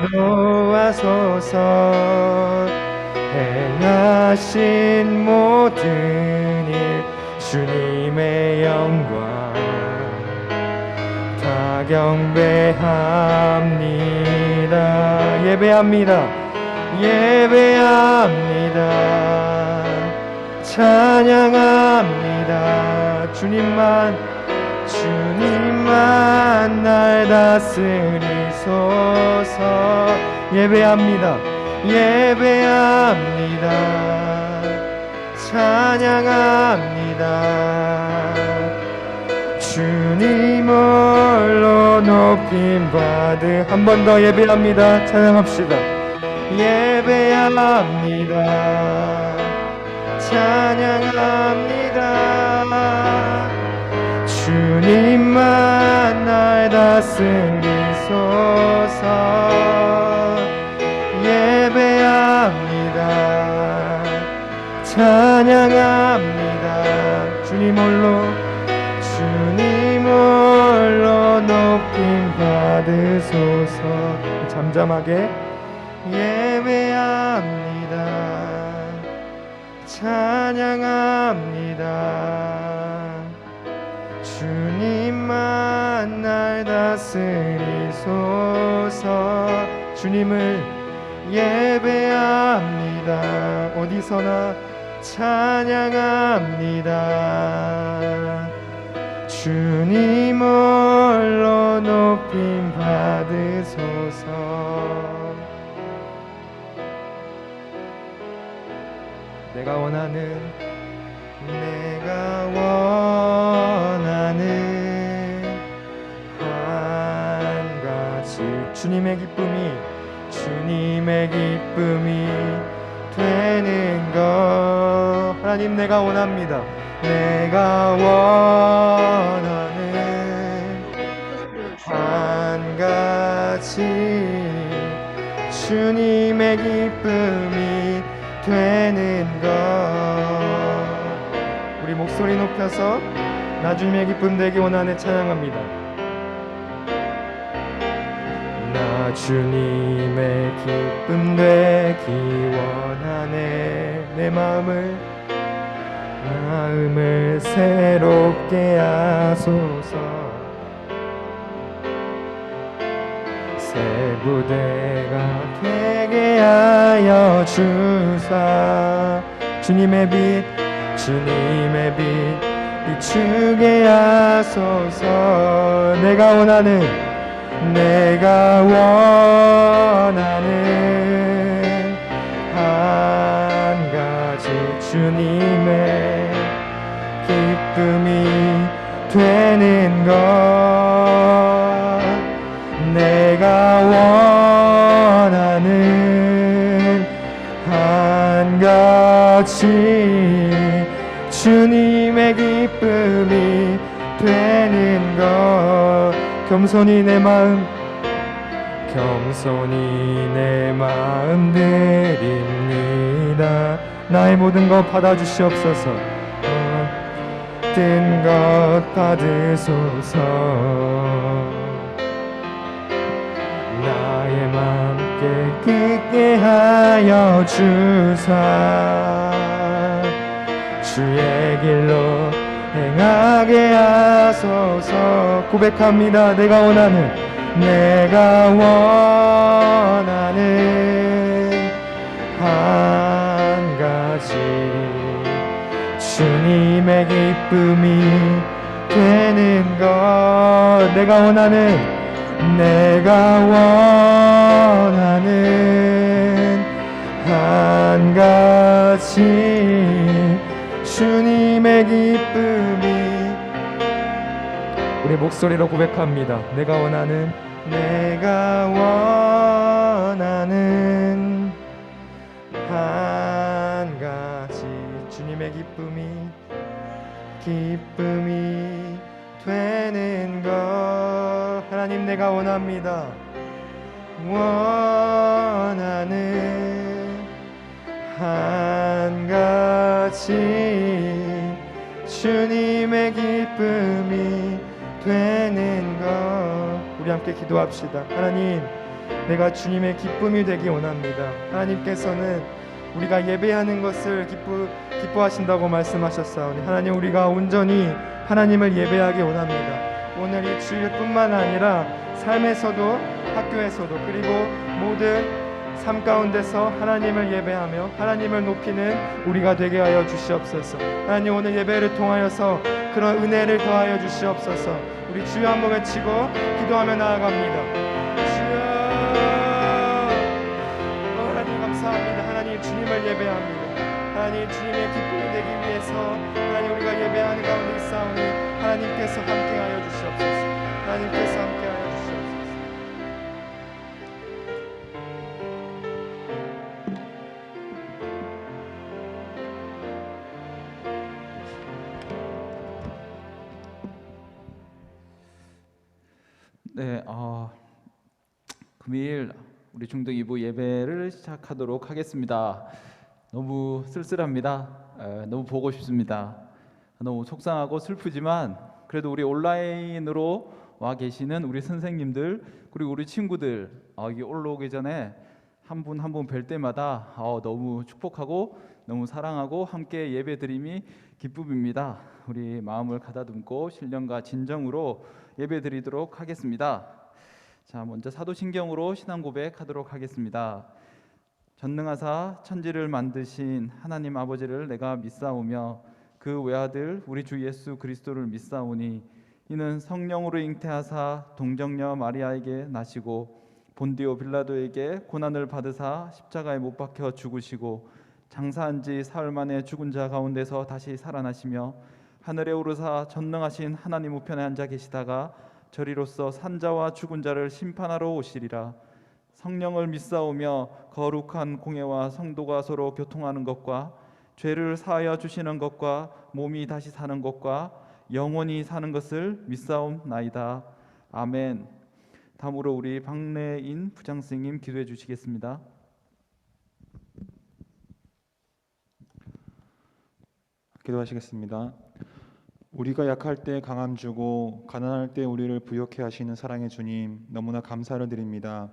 인도하소서. 행하신 모든 일 주님의 영광 다 경배합니다. 예배합니다. 예배합니다. 찬양합니다. 주님만 날 다스리소서. 예배합니다. 예배합니다. 찬양합니다. 주님 홀로 높임 받으. 한 번 더 예배합니다. 찬양합시다. 예배합니다. 찬양합니다. 주님만 날 다스리소서. 예배합니다. 찬양합니다. 주님 홀로 높임 받으소서. 잠잠하게 예배합니다. 찬양합니다. 주님만 날 다스리소서. 주님을 예배합니다. 어디서나 찬양합니다. 주님 홀로 높임 받으소서. 내가 원하는 한 가지 주님의 기쁨이 되는 것. 하나님, 내가 원합니다. 내가 원하는 한 가지 주님의 기쁨이 되는 것. 우리 목소리 높여서 나 주님의 기쁨 되기 원하네 찬양합니다. 나 주님의 기쁨 되기 원하네. 내 마음을 새롭게 하소서. 새 부대가 되게 하여 주사. 주님의 빛 비추게 하소서. 내가 원하는 한 가지 주님의 기쁨이 되는 것. 내가 원하는 한 가지 주님의 기쁨이 되는 것. 겸손히 내 마음 드립니다. 나의 모든 것 받아주시옵소서. 모든 것 받으소서. 나의 맘 깨끗게 하여 주사. 주의 길로 행하게 하소서. 고백합니다. 내가 원하는 한 가지 주님의 기쁨이 되는 것. 내가 원하는 한 가지 주님의 기쁨이. 우리 목소리로 고백합니다. 내가 원하는 한 가지 주님의 기쁨이 되는 것. 하나님, 내가 원합니다. 원하는 한 가지 주님의 기쁨이 되는 것. 우리 함께 기도합시다. 하나님, 내가 주님의 기쁨이 되기 원합니다. 하나님께서는 우리가 예배하는 것을 기뻐하신다고 말씀하셨사오니 하나님, 우리가 온전히 하나님을 예배하기 원합니다. 오늘 이 주일뿐만 아니라 삶에서도, 학교에서도, 그리고 모든 삶 가운데서 하나님을 예배하며 하나님을 높이는 우리가 되게 하여 주시옵소서. 하나님, 오늘 예배를 통하여서 그런 은혜를 더하여 주시옵소서. 우리 주여 한번 외치고 기도하며 나아갑니다. 주여, 하나님 감사합니다. 하나님, 주님을 예배합니다. 하나님, 주님의 기쁨이 되기 위해서 하나님, 우리가 예배하는 가운데 있사오니 하나님께서 함께하여 주시옵소서. 하나님께서 함께하여 주시옵소서. 네, 금일 우리 중등 2부 예배를 시작하도록 하겠습니다. 너무 쓸쓸합니다. 너무 보고 싶습니다. 너무 속상하고 슬프지만 그래도 우리 온라인으로 와 계시는 우리 선생님들 그리고 우리 친구들 여기 올라오기 전에 한 분 한 분 뵐 때마다 너무 축복하고 너무 사랑하고 함께 예배드림이 기쁨입니다. 우리 마음을 가다듬고 신령과 진정으로 예배드리도록 하겠습니다. 자, 먼저 사도신경으로 신앙 고백하도록 하겠습니다. 전능하사 천지를 만드신 하나님 아버지를 내가 믿사오며 그 외아들 우리 주 예수 그리스도를 믿사오니 이는 성령으로 잉태하사 동정녀 마리아에게 나시고 본디오 빌라도에게 고난을 받으사 십자가에 못 박혀 죽으시고 장사한 지 사흘 만에 죽은 자 가운데서 다시 살아나시며 하늘에 오르사 전능하신 하나님 우편에 앉아 계시다가 저리로서 산자와 죽은 자를 심판하러 오시리라. 성령을 믿사오며 거룩한 공예와 성도가 서로 교통하는 것과 죄를 사하여 주시는 것과 몸이 다시 사는 것과 영원히 사는 것을 믿사옵나이다. 아멘. 다음으로 우리 박래인 부장선생님 기도해 주시겠습니다. 기도하시겠습니다. 우리가 약할 때 강함 주고 가난할 때 우리를 부욕해 하시는 사랑의 주님, 너무나 감사를 드립니다.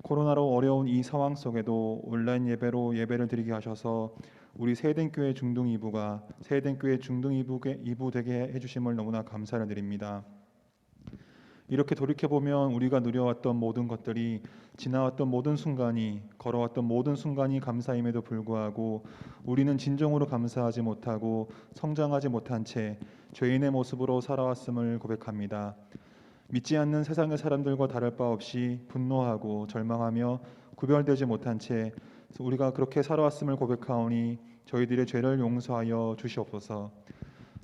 코로나로 어려운 이 상황 속에도 온라인 예배로 예배를 드리게 하셔서 우리 세den교회 중등 2부가 세den교회 중등 2부 되게 해주심을 너무나 감사를 드립니다. 이렇게 돌이켜보면 우리가 누려왔던 모든 것들이, 지나왔던 모든 순간이, 걸어왔던 모든 순간이 감사임에도 불구하고 우리는 진정으로 감사하지 못하고 성장하지 못한 채 죄인의 모습으로 살아왔음을 고백합니다. 믿지 않는 세상의 사람들과 다를 바 없이 분노하고 절망하며 구별되지 못한 채 우리가 그렇게 살아왔음을 고백하오니 저희들의 죄를 용서하여 주시옵소서.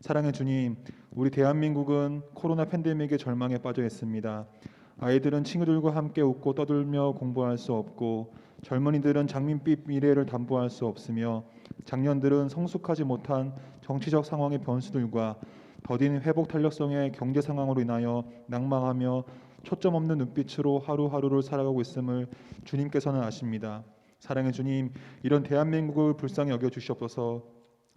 사랑의 주님, 우리 대한민국은 코로나 팬데믹의 절망에 빠져 있습니다. 아이들은 친구들과 함께 웃고 떠들며 공부할 수 없고 젊은이들은 장밋빛 미래를 담보할 수 없으며 장년들은 성숙하지 못한 정치적 상황의 변수들과 더딘 회복 탄력성의 경제 상황으로 인하여 낭망하며 초점 없는 눈빛으로 하루하루를 살아가고 있음을 주님께서는 아십니다. 사랑의 주님, 이런 대한민국을 불쌍히 여겨 주시옵소서.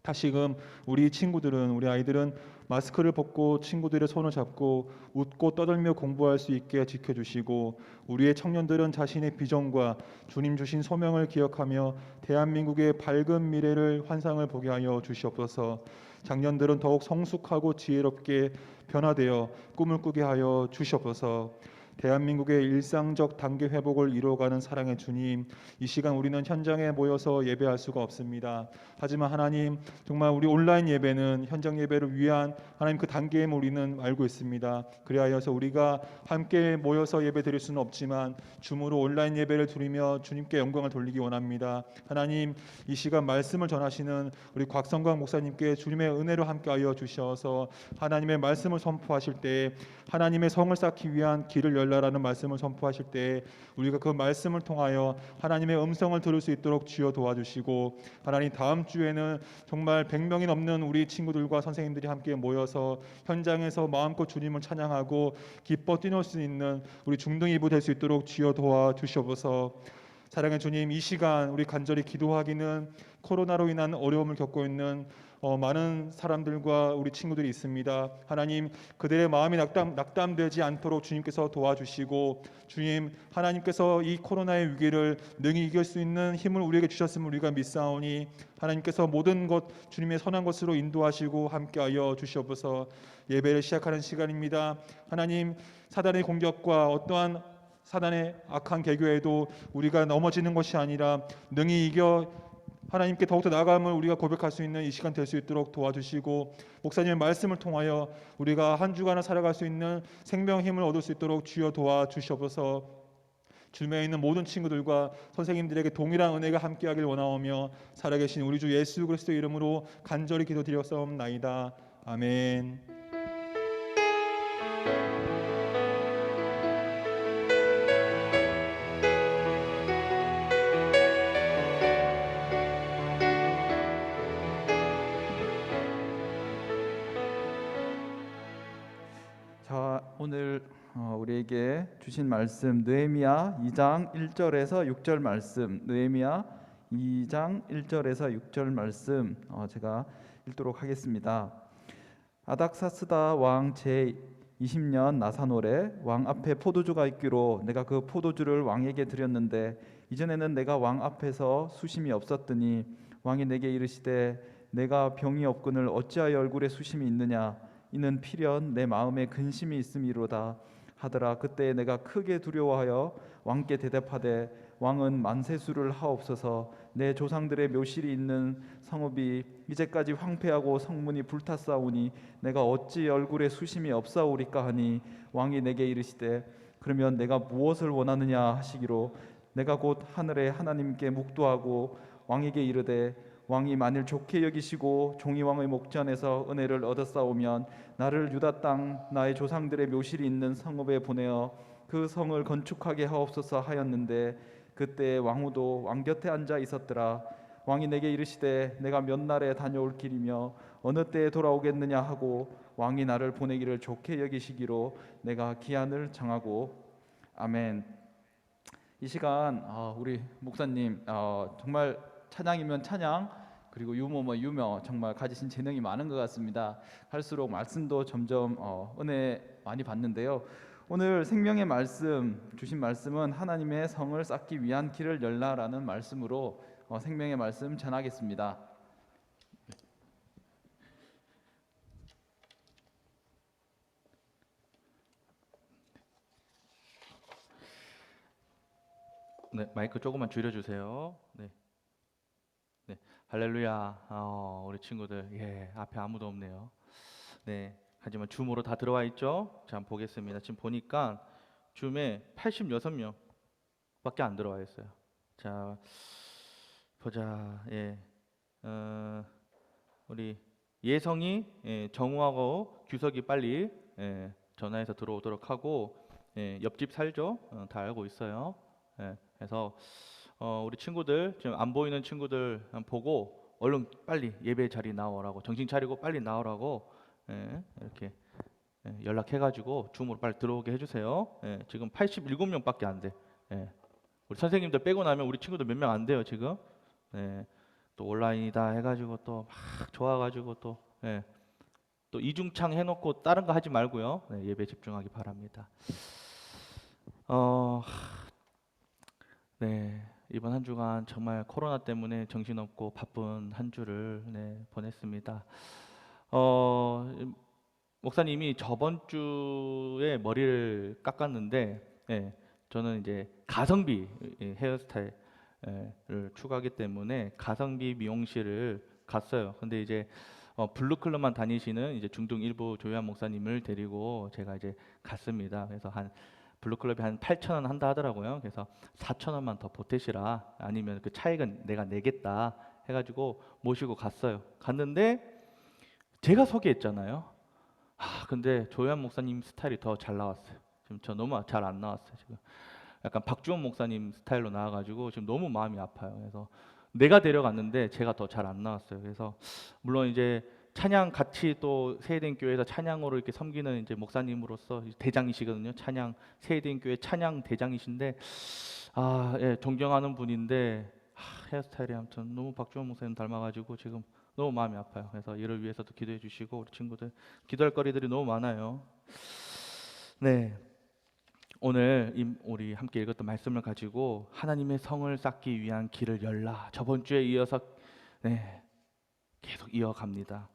다시금 우리 친구들은, 우리 아이들은 마스크를 벗고 친구들의 손을 잡고 웃고 떠들며 공부할 수 있게 지켜주시고, 우리의 청년들은 자신의 비전과 주님 주신 소명을 기억하며 대한민국의 밝은 미래를 환상을 보게 하여 주시옵소서. 장년들은 더욱 성숙하고 지혜롭게 변화되어 꿈을 꾸게 하여 주시옵소서. 대한민국의 일상적 단계 회복을 이루어가는 사랑의 주님, 이 시간 우리는 현장에 모여서 예배할 수가 없습니다. 하지만 하나님, 정말 우리 온라인 예배는 현장 예배를 위한 하나님 그 단계임을 우리는 알고 있습니다. 그리하여서 우리가 함께 모여서 예배 드릴 수는 없지만 줌으로 온라인 예배를 드리며 주님께 영광을 돌리기 원합니다. 하나님, 이 시간 말씀을 전하시는 우리 곽성광 목사님께 주님의 은혜로 함께하여 주셔서 하나님의 말씀을 선포하실 때 하나님의 성을 쌓기 위한 길을 열라라는 말씀을 선포하실 때 우리가 그 말씀을 통하여 하나님의 음성을 들을 수 있도록 주여 도와주시고, 하나님 다음 주에는 정말 100명이 넘는 우리 친구들과 선생님들이 함께 모여서 현장에서 마음껏 주님을 찬양하고 기뻐 뛰놀 수 있는 우리 중등 2부 될 수 있도록 주여 도와주시옵소서. 사랑의 주님, 이 시간 우리 간절히 기도하기는 코로나로 인한 어려움을 겪고 있는 많은 사람들과 우리 친구들이 있습니다. 하나님, 그들의 마음이 낙담되지 않도록 주님께서 도와주시고, 주님 하나님께서 이 코로나의 위기를 능히 이길 수 있는 힘을 우리에게 주셨음을 우리가 믿사오니, 하나님께서 모든 것 주님의 선한 것으로 인도하시고 함께하여 주시옵소서. 예배를 시작하는 시간입니다. 하나님, 사단의 공격과 어떠한 사단의 악한 계교에도 우리가 넘어지는 것이 아니라 능히 이겨 하나님께 더욱더 나아감을 우리가 고백할 수 있는 이 시간 될 수 있도록 도와주시고, 목사님의 말씀을 통하여 우리가 한 주간을 살아갈 수 있는 생명 힘을 얻을 수 있도록 주여 도와주시옵소서. 주변에 있는 모든 친구들과 선생님들에게 동일한 은혜가 함께하길 원하오며, 살아계신 우리 주 예수 그리스도의 이름으로 간절히 기도드렸사옵나이다. 아멘. 자, 오늘 우리에게 주신 말씀 느헤미야 2장 1절에서 6절 말씀, 느헤미야 2장 1절에서 6절 말씀 제가 읽도록 하겠습니다. 아닥사스다 왕 제 20년 나사노래 왕 앞에 포도주가 있기로 내가 그 포도주를 왕에게 드렸는데, 이전에는 내가 왕 앞에서 수심이 없었더니 왕이 내게 이르시되 내가 병이 없거늘 어찌하여 얼굴에 수심이 있느냐, 이는 필연 내 마음에 근심이 있음이로다 하더라. 그때 내가 크게 두려워하여 왕께 대답하되 왕은 만세수를 하옵소서. 내 조상들의 묘실이 있는 성읍이 이제까지 황폐하고 성문이 불탔사오니 내가 어찌 얼굴에 수심이 없사오리까 하니, 왕이 내게 이르시되 그러면 내가 무엇을 원하느냐 하시기로 내가 곧 하늘의 하나님께 묵도하고 왕에게 이르되 왕이 만일 좋게 여기시고 종이 왕의 목전에서 은혜를 얻었사오면 나를 유다 땅 나의 조상들의 묘실이 있는 성읍에 보내어 그 성을 건축하게 하옵소서 하였는데, 그때 왕후도 왕 곁에 앉아 있었더라. 왕이 내게 이르시되 내가 몇 날에 다녀올 길이며 어느 때에 돌아오겠느냐 하고, 왕이 나를 보내기를 좋게 여기시기로 내가 기한을 정하고. 아멘. 이 시간 우리 목사님 정말 찬양이면 찬양, 그리고 유머면 유머, 정말 가지신 재능이 많은 것 같습니다. 할수록 말씀도 점점 은혜 많이 받는데요. 오늘 생명의 말씀 주신 말씀은 하나님의 성을 쌓기 위한 길을 열라라는 말씀으로 생명의 말씀 전하겠습니다. 네, 마이크 조금만 줄여주세요. 네, 네, 할렐루야. 우리 친구들, 앞에 아무도 없네요. 네, 하지만 줌으로 다 들어와 있죠? 자, 한번 보겠습니다. 지금 보니까 줌에 86명밖에 안 들어와 있어요. 자, 보자. 우리 예성이, 정우하고 규석이 빨리 전화해서 들어오도록 하고, 옆집 살죠? 다 알고 있어요. 그래서 우리 친구들, 지금 안 보이는 친구들 보고 얼른 빨리 예배 자리 나오라고, 정신 차리고 빨리 나오라고 이렇게 연락해가지고 줌으로 빨리 들어오게 해주세요. 지금 87명밖에 안 돼. 우리 선생님들 빼고 나면 우리 친구들 몇 명 안 돼요 지금. 또 온라인이다 해가지고 또 막 좋아가지고 또 이중창 해놓고 다른 거 하지 말고요. 예배 집중하기 바랍니다. 이번 한 주간 정말 코로나 때문에 정신없고 바쁜 한 주를 보냈습니다. 목사님이 저번 주에 머리를 깎았는데, 저는 이제 가성비 헤어스타일을 추구하기 때문에 가성비 미용실을 갔어요. 근데 이제 블루클럽만 다니시는 이제 중등 일부 조유한 목사님을 데리고 제가 이제 갔습니다. 그래서 블루클럽이 한 8,000원 한다 하더라고요. 그래서 4,000원만 더 보태시라, 아니면 그 차익은 내가 내겠다 해가지고 모시고 갔어요. 갔는데 제가 소개했잖아요. 근데 조유한 목사님 스타일이 더 잘 나왔어요. 지금 저 너무 잘 안 나왔어요. 지금 약간 박주원 목사님 스타일로 나와가지고 지금 너무 마음이 아파요. 그래서 내가 데려갔는데 제가 더 잘 안 나왔어요. 그래서 물론 이제 찬양 같이 또 세해된 교회에서 찬양으로 이렇게 섬기는 이제 목사님으로서 대장이시거든요. 찬양 세해된 교회 찬양 대장이신데 존경하는 분인데 헤어스타일이 아무튼 너무 박주원 목사님 닮아가지고 지금 너무 마음이 아파요. 그래서 이를 위해서도 기도해 주시고 우리 친구들 기도할 거리들이 너무 많아요. 네, 오늘 우리 함께 읽었던 말씀을 가지고 하나님의 성을 쌓기 위한 길을 열라. 저번 주에 이어서 네, 계속 이어갑니다.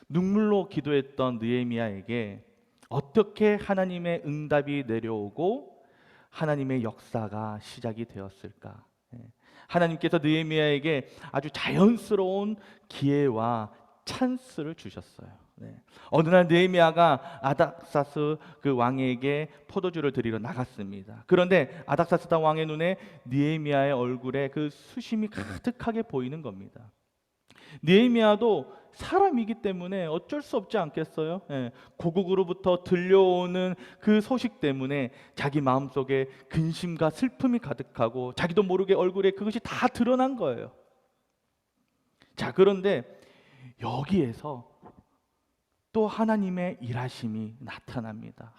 눈물로 기도했던 느헤미야에게 어떻게 하나님의 응답이 내려오고 하나님의 역사가 시작이 되었을까? 하나님께서 느헤미야에게 아주 자연스러운 기회와 찬스를 주셨어요. 어느 날 느헤미야가 아닥사스 그 왕에게 포도주를 드리러 나갔습니다. 그런데 아닥사스 왕의 눈에 느헤미야의 얼굴에 그 수심이 가득하게 보이는 겁니다. 느헤미야도 사람이기 때문에 어쩔 수 없지 않겠어요? 고국으로부터 들려오는 그 소식 때문에 자기 마음속에 근심과 슬픔이 가득하고 자기도 모르게 얼굴에 그것이 다 드러난 거예요. 자, 그런데 여기에서 또 하나님의 일하심이 나타납니다.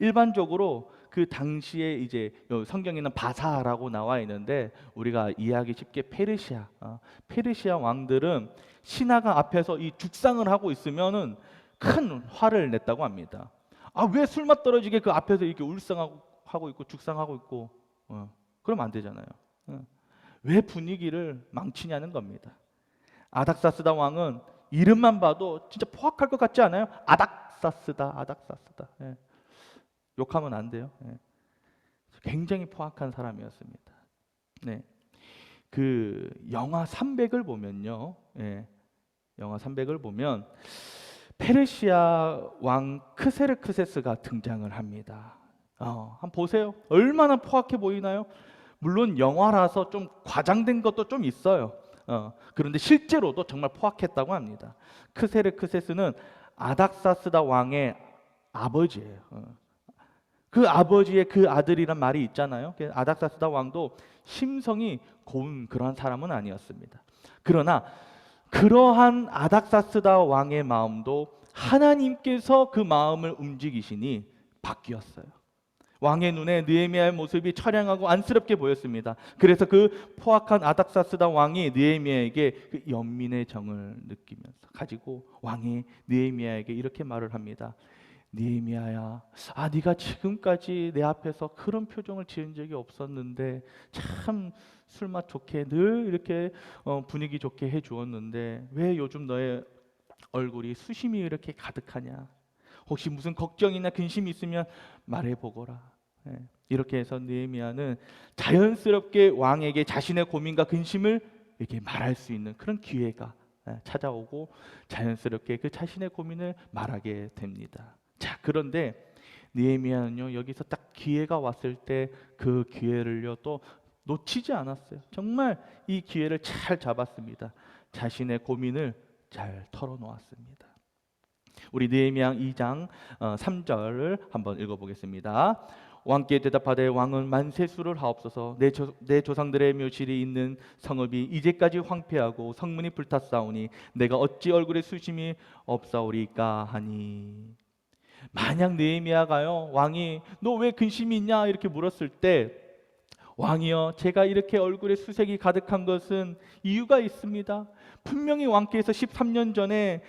일반적으로 그 당시에 이제 성경에는 바사라고 나와 있는데 우리가 이해하기 쉽게 페르시아 왕들은 신하가 앞에서 이 죽상을 하고 있으면은 큰 화를 냈다고 합니다. 왜 술맛 떨어지게 그 앞에서 이렇게 울상하고 있고 죽상하고 있고 그러면 안 되잖아요. 왜 분위기를 망치냐는 겁니다. 아닥사스다 왕은 이름만 봐도 진짜 포악할 것 같지 않아요? 아닥사스다. 욕하면 안 돼요. 굉장히 포악한 사람이었습니다. 그 영화 300을 보면요. 영화 300을 보면 페르시아 왕 크세르크세스가 등장을 합니다. 한번 보세요. 얼마나 포악해 보이나요? 물론 영화라서 좀 과장된 것도 좀 있어요. 그런데 실제로도 정말 포악했다고 합니다. 크세르크세스는 아닥사스다 왕의 아버지예요. 그 아버지의 그 아들이란 말이 있잖아요. 아닥사스다 왕도 심성이 고운 그러한 사람은 아니었습니다. 그러나 그러한 아닥사스다 왕의 마음도 하나님께서 그 마음을 움직이시니 바뀌었어요. 왕의 눈에 느헤미야의 모습이 처량하고 안쓰럽게 보였습니다. 그래서 그 포악한 아닥사스다 왕이 느헤미야에게 그 연민의 정을 느끼면서 가지고 왕이 느헤미야에게 이렇게 말을 합니다. 느헤미야야, 네가 지금까지 내 앞에서 그런 표정을 지은 적이 없었는데 참 술맛 좋게 늘 이렇게 분위기 좋게 해주었는데 왜 요즘 너의 얼굴이 수심이 이렇게 가득하냐? 혹시 무슨 걱정이나 근심이 있으면 말해보거라. 이렇게 해서 느헤미야는 자연스럽게 왕에게 자신의 고민과 근심을 이렇게 말할 수 있는 그런 기회가 찾아오고 자연스럽게 그 자신의 고민을 말하게 됩니다. 자, 그런데 느헤미야는요, 여기서 딱 기회가 왔을 때 그 기회를요 또 놓치지 않았어요. 정말 이 기회를 잘 잡았습니다. 자신의 고민을 잘 털어놓았습니다. 우리 느헤미야 2장 3절을 한번 읽어보겠습니다. 왕께 대답하되 왕은 만세수를 하옵소서. 내 조상들의 묘실이 있는 성읍이 이제까지 황폐하고 성문이 불탔사오니 내가 어찌 얼굴에 수심이 없사오리까 하니. 만약 느헤미야가요 왕이 너 왜 근심이 있냐 이렇게 물었을 때 왕이여 제가 이렇게 얼굴에 수색이 가득한 것은 이유가 있습니다. 분명히 왕께서 13년 전에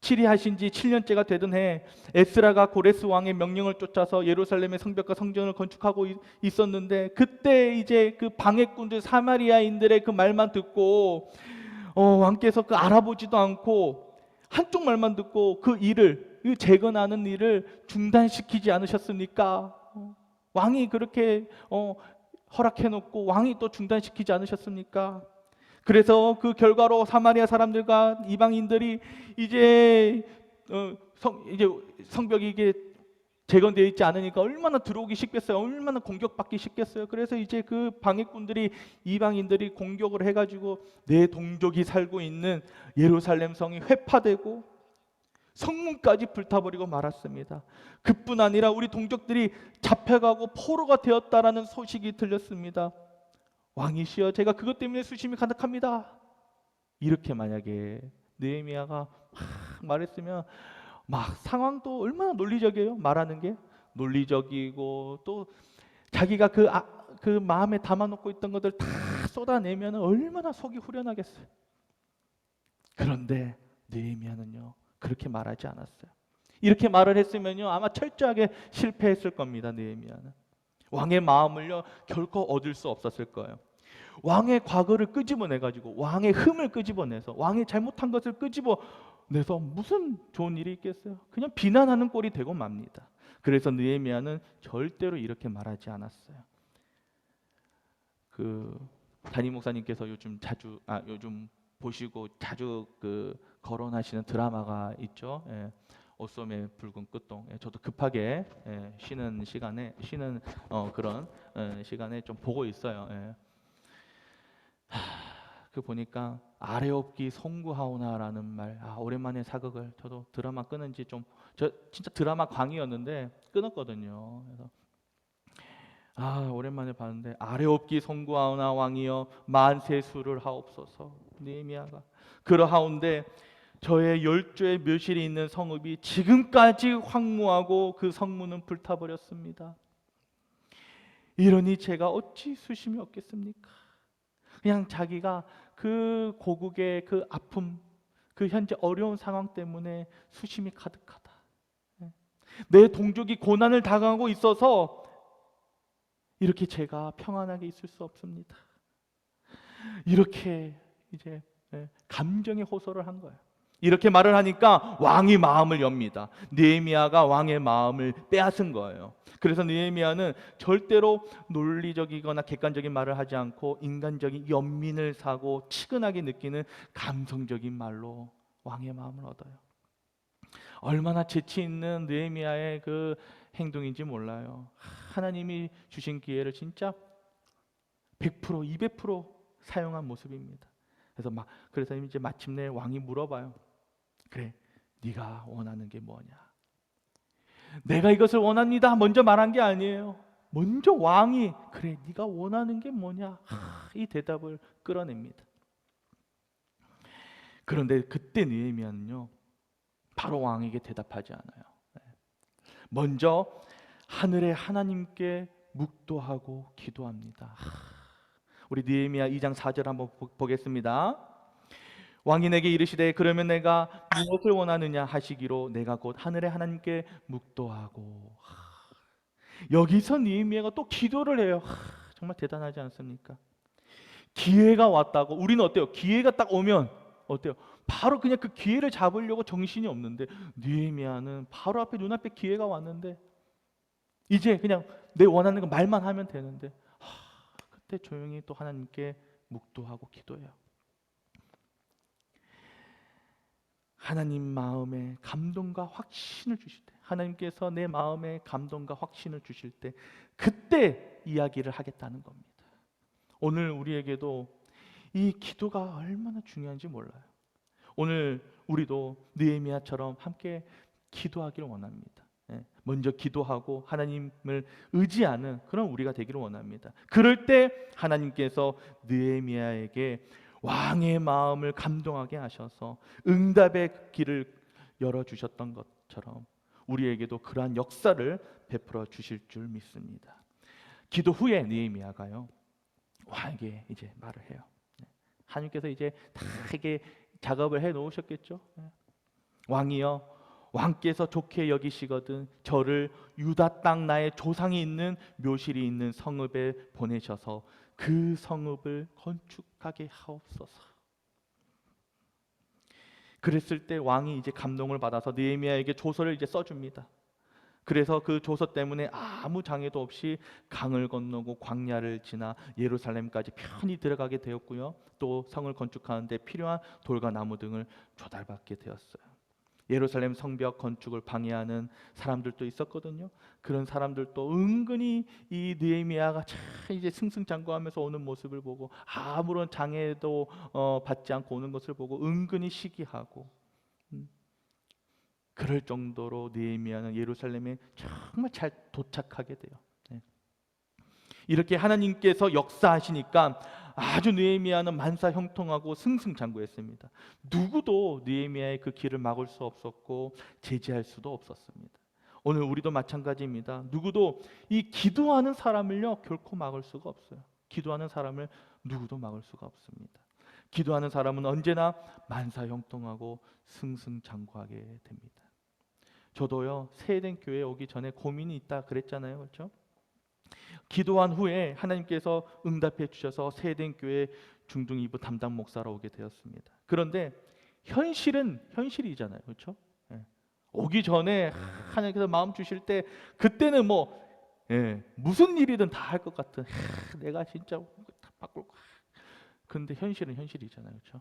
치리하신 지 7년째가 되던 해 에스라가 고레스 왕의 명령을 쫓아서 예루살렘의 성벽과 성전을 건축하고 있었는데 그때 이제 그 방해꾼들 사마리아인들의 그 말만 듣고 왕께서 그 알아보지도 않고 한쪽 말만 듣고 그 일을 재건하는 일을 중단시키지 않으셨습니까? 왕이 그렇게 허락해놓고 왕이 또 중단시키지 않으셨습니까? 그래서 그 결과로 사마리아 사람들과 이방인들이 이제 성벽이 이게 재건되어 있지 않으니까 얼마나 들어오기 쉽겠어요. 얼마나 공격받기 쉽겠어요. 그래서 이제 그 방해꾼들이 이방인들이 공격을 해가지고 내 동족이 살고 있는 예루살렘 성이 회파되고 성문까지 불타버리고 말았습니다. 그뿐 아니라 우리 동족들이 잡혀가고 포로가 되었다라는 소식이 들렸습니다. 왕이시여 제가 그것 때문에 수심이 가득합니다. 이렇게 만약에 느헤미야가 말했으면 막 상황도 얼마나 논리적이에요. 말하는 게 논리적이고 또 자기가 그 마음에 담아놓고 있던 것들 다 쏟아내면 얼마나 속이 후련하겠어요. 그런데 느헤미야는요 그렇게 말하지 않았어요. 이렇게 말을 했으면요 아마 철저하게 실패했을 겁니다. 느헤미야는 왕의 마음을요 결코 얻을 수 없었을 거예요. 왕의 과거를 끄집어내 가지고 왕의 흠을 끄집어내서 왕의 잘못한 것을 끄집어내서 무슨 좋은 일이 있겠어요? 그냥 비난하는 꼴이 되고 맙니다. 그래서 느헤미야는 절대로 이렇게 말하지 않았어요. 그 담임 목사님께서 요즘 보시고 자주 거론하시는 드라마가 있죠. 예. 옷소매 붉은 끝동. 예, 저도 급하게 쉬는 그런 시간에 좀 보고 있어요. 예. 그 보니까 아래 없기 송구하오나라는 말. 오랜만에 사극을 저도 드라마 끊은 지 저 진짜 드라마 광이었는데 끊었거든요. 그래서 오랜만에 봤는데 아래 없기 송구하오나 왕이여 만세수를 하옵소서. 느헤미야가 그러하온데 저의 10조의 묘실이 있는 성읍이 지금까지 황무하고 그 성문은 불타버렸습니다. 이러니 제가 어찌 수심이 없겠습니까? 그냥 자기가 그 고국의 그 아픔, 그 현재 어려운 상황 때문에 수심이 가득하다. 내 동족이 고난을 당하고 있어서 이렇게 제가 평안하게 있을 수 없습니다. 이렇게 이제 감정의 호소를 한 거예요. 이렇게 말을 하니까 왕이 마음을 엽니다. 느헤미야가 왕의 마음을 빼앗은 거예요. 그래서 느헤미야는 절대로 논리적이거나 객관적인 말을 하지 않고 인간적인 연민을 사고 치근하게 느끼는 감성적인 말로 왕의 마음을 얻어요. 얼마나 재치 있는 느헤미야의 그 행동인지 몰라요. 하나님이 주신 기회를 진짜 100%, 200% 사용한 모습입니다. 그래서 이제 마침내 왕이 물어봐요. 그래, 네가 원하는 게 뭐냐? 내가 이것을 원합니다. 먼저 말한 게 아니에요. 먼저 왕이 그래, 네가 원하는 게 뭐냐? 이 대답을 끌어냅니다. 그런데 그때 느헤미야는요, 바로 왕에게 대답하지 않아요. 먼저 하늘의 하나님께 묵도하고 기도합니다. 우리 느헤미야 2장 4절 한번 보겠습니다. 왕이 내게 이르시되 그러면 내가 무엇을 원하느냐 하시기로 내가 곧 하늘의 하나님께 묵도하고. 여기서 느헤미야가 또 기도를 해요. 정말 대단하지 않습니까? 기회가 왔다고. 우리는 어때요? 기회가 딱 오면 어때요? 바로 그냥 그 기회를 잡으려고 정신이 없는데 느헤미야는 바로 앞에 눈앞에 기회가 왔는데 이제 그냥 내 원하는 거 말만 하면 되는데 그때 조용히 또 하나님께 묵도하고 기도해요. 하나님 마음에 감동과 확신을 주실 때, 하나님께서 내 마음에 감동과 확신을 주실 때 그때 이야기를 하겠다는 겁니다. 오늘 우리에게도 이 기도가 얼마나 중요한지 몰라요. 오늘 우리도 느헤미야처럼 함께 기도하기를 원합니다. 먼저 기도하고 하나님을 의지하는 그런 우리가 되기를 원합니다. 그럴 때 하나님께서 느헤미야에게 왕의 마음을 감동하게 하셔서 응답의 길을 열어주셨던 것처럼 우리에게도 그러한 역사를 베풀어 주실 줄 믿습니다. 기도 후에 느헤미야가요 왕에게 이제 말을 해요. 하나님께서 이제 다 이게 작업을 해 놓으셨겠죠. 왕이여, 왕께서 좋게 여기시거든 저를 유다 땅 나의 조상이 있는 묘실이 있는 성읍에 보내셔서 그 성읍을 건축하게 하옵소서. 그랬을 때 왕이 이제 감동을 받아서 느헤미야에게 조서를 이제 써줍니다. 그래서 그 조서 때문에 아무 장애도 없이 강을 건너고 광야를 지나 예루살렘까지 편히 들어가게 되었고요. 또 성을 건축하는데 필요한 돌과 나무 등을 조달받게 되었어요. 예루살렘 성벽 건축을 방해하는 사람들도 있었거든요. 그런 사람들도 은근히 이 느헤미야가 참 이제 승승장구하면서 오는 모습을 보고 아무런 장애도 받지 않고 오는 것을 보고 은근히 시기하고 그럴 정도로 느헤미야는 예루살렘에 정말 잘 도착하게 돼요. 이렇게 하나님께서 역사하시니까 아주 느헤미야는 만사 형통하고 승승장구했습니다. 누구도 느헤미야의 그 길을 막을 수 없었고 제지할 수도 없었습니다. 오늘 우리도 마찬가지입니다. 누구도 이 기도하는 사람을요 결코 막을 수가 없어요. 기도하는 사람을 누구도 막을 수가 없습니다. 기도하는 사람은 언제나 만사형통하고 승승장구하게 됩니다. 저도요, 세eden 교회에 오기 전에 고민이 있다 그랬잖아요, 그렇죠? 기도한 후에 하나님께서 응답해 주셔서 세eden 교회 중등 2부 담당 목사로 오게 되었습니다. 그런데 현실은 현실이잖아요, 그렇죠? 예. 오기 전에 하나님께서 마음 주실 때 그때는 뭐 무슨 일이든 다 할 것 같은 내가 진짜 다 바꿀 거야. 그런데 현실은 현실이잖아요, 그렇죠?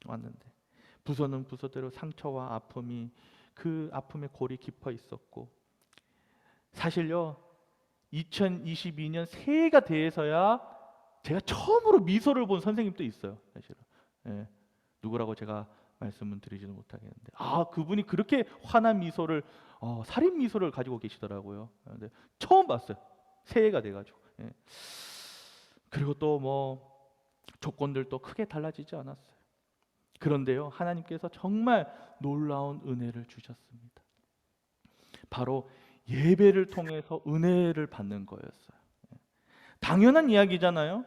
왔는데 부서는 부서대로 상처와 아픔이 그 아픔의 골이 깊어 있었고, 사실요 2022년 새해가 돼서야 제가 처음으로 미소를 본 선생님도 있어요, 사실은. 누구라고 제가 말씀은 드리지는 못하겠는데, 그분이 그렇게 환한 미소를 살인 미소를 가지고 계시더라고요. 근데 처음 봤어요, 새해가 돼가지고. 그리고 또 뭐 조건들도 크게 달라지지 않았어요. 그런데요, 하나님께서 정말 놀라운 은혜를 주셨습니다. 바로 예배를 통해서 은혜를 받는 거였어요. 당연한 이야기잖아요.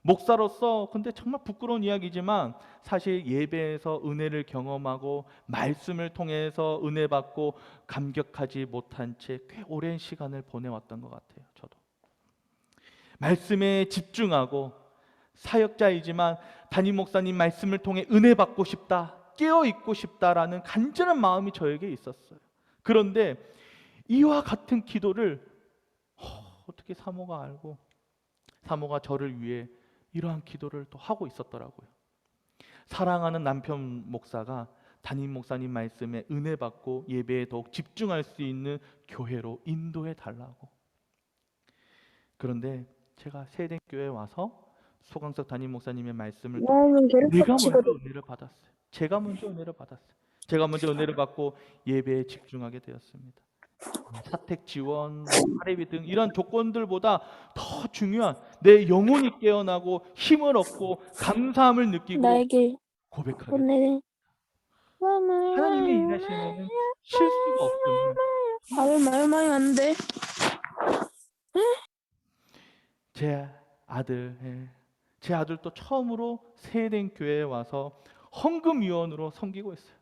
목사로서 근데 정말 부끄러운 이야기지만 사실 예배에서 은혜를 경험하고 말씀을 통해서 은혜 받고 감격하지 못한 채 꽤 오랜 시간을 보내왔던 것 같아요. 저도 말씀에 집중하고 사역자이지만 담임 목사님 말씀을 통해 은혜 받고 싶다, 깨어 있고 싶다라는 간절한 마음이 저에게 있었어요. 그런데 이와 같은 기도를 어떻게 사모가 알고 사모가 저를 위해 이러한 기도를 또 하고 있었더라고요. 사랑하는 남편 목사가 담임 목사님 말씀에 은혜 받고 예배에 더욱 집중할 수 있는 교회로 인도해 달라고. 그런데 제가 세eden 교회에 와서 소강석 담임 목사님의 말씀을 내가 먼저 은혜를 받았어요. 제가 먼저 은혜를 받았어요. 제가 먼저 은혜를 받고 예배에 집중하게 되었습니다. 사택 지원, 사례비 등 이런 조건들보다 더 중요한 내 영혼이 깨어나고 힘을 얻고 감사함을 느끼고 나에게 고백하게. 보내. 하나님의 일하시면 실수가 없으면 말만 안 돼. 제 아들도 처음으로 세eden 교회에 와서 헌금위원으로 섬기고 있어요.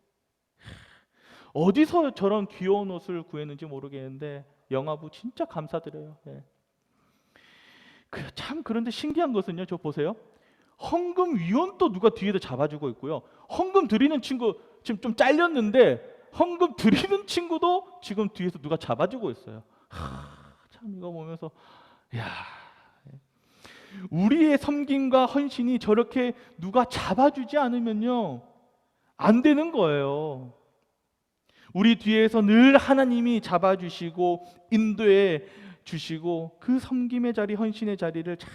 어디서 저런 귀여운 옷을 구했는지 모르겠는데 영아부 진짜 감사드려요. 참 그런데 신기한 것은요, 저 보세요. 헌금위원도 누가 뒤에서 잡아주고 있고요. 헌금 드리는 친구 지금 좀 잘렸는데 헌금 드리는 친구도 지금 뒤에서 누가 잡아주고 있어요. 참 이거 보면서 우리의 섬김과 헌신이 저렇게 누가 잡아주지 않으면요 안 되는 거예요. 우리 뒤에서 늘 하나님이 잡아주시고 인도해 주시고 그 섬김의 자리, 헌신의 자리를 잘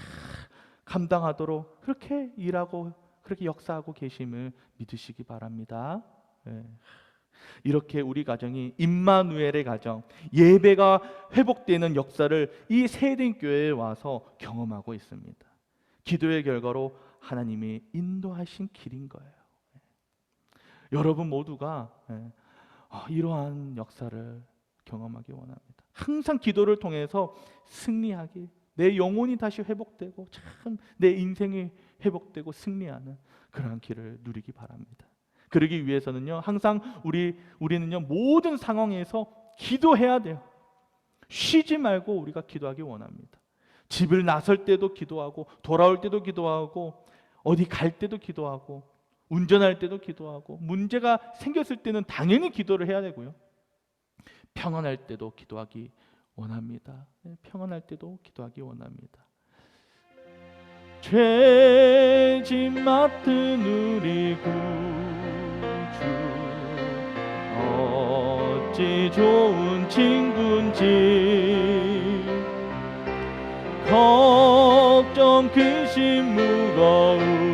감당하도록 그렇게 일하고 그렇게 역사하고 계심을 믿으시기 바랍니다. 이렇게 우리 가정이 임마누엘의 가정, 예배가 회복되는 역사를 이 세eden 교회에 와서 경험하고 있습니다. 기도의 결과로 하나님이 인도하신 길인 거예요. 여러분 모두가 이러한 역사를 경험하기 원합니다. 항상 기도를 통해서 승리하기, 내 영혼이 다시 회복되고 참 내 인생이 회복되고 승리하는 그러한 길을 누리기 바랍니다. 그러기 위해서는요, 항상 우리는요 모든 상황에서 기도해야 돼요. 쉬지 말고 우리가 기도하기 원합니다. 집을 나설 때도 기도하고, 돌아올 때도 기도하고, 어디 갈 때도 기도하고, 운전할 때도 기도하고, 문제가 생겼을 때는 당연히 기도를 해야 되고요. 평안할 때도 기도하기 원합니다. 평안할 때도 기도하기 원합니다. 죄짐 맡은 우리 구주, 어찌 좋은 친구인지, 걱정 근심 무거운지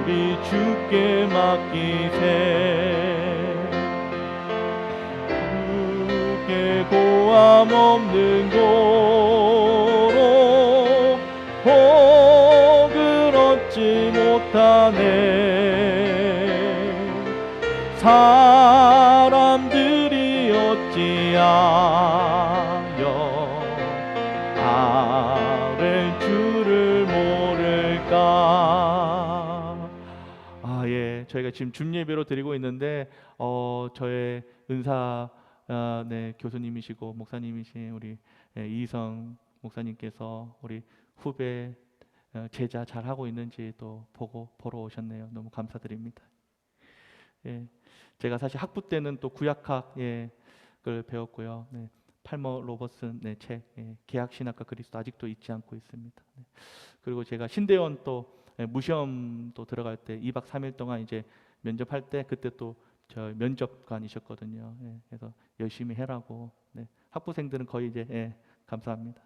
우리 주께 맡기세. 주께 고함 없는 고로 복을 얻지 못하네. 사람들이 어찌하여 나를 주를 모를까. 예, 저희가 지금 줌예배로 드리고 있는데 저의 은사 네, 교수님이시고 목사님이신 우리 이성 목사님께서 우리 후배 제자 잘 하고 있는지 또 보러 오셨네요. 너무 감사드립니다. 예, 제가 사실 학부 때는 또 구약학 을 배웠고요. 네, 팔머 로버슨 책 계약신학과 그리스도 아직도 잊지 않고 있습니다. 네. 그리고 제가 신대원 또 무시험 또 들어갈 때 2박 3일 동안 이제 면접할 때 그때 또 저 면접관이셨거든요. 그래서 열심히 해라고. 네. 학부생들은 거의 이제 감사합니다.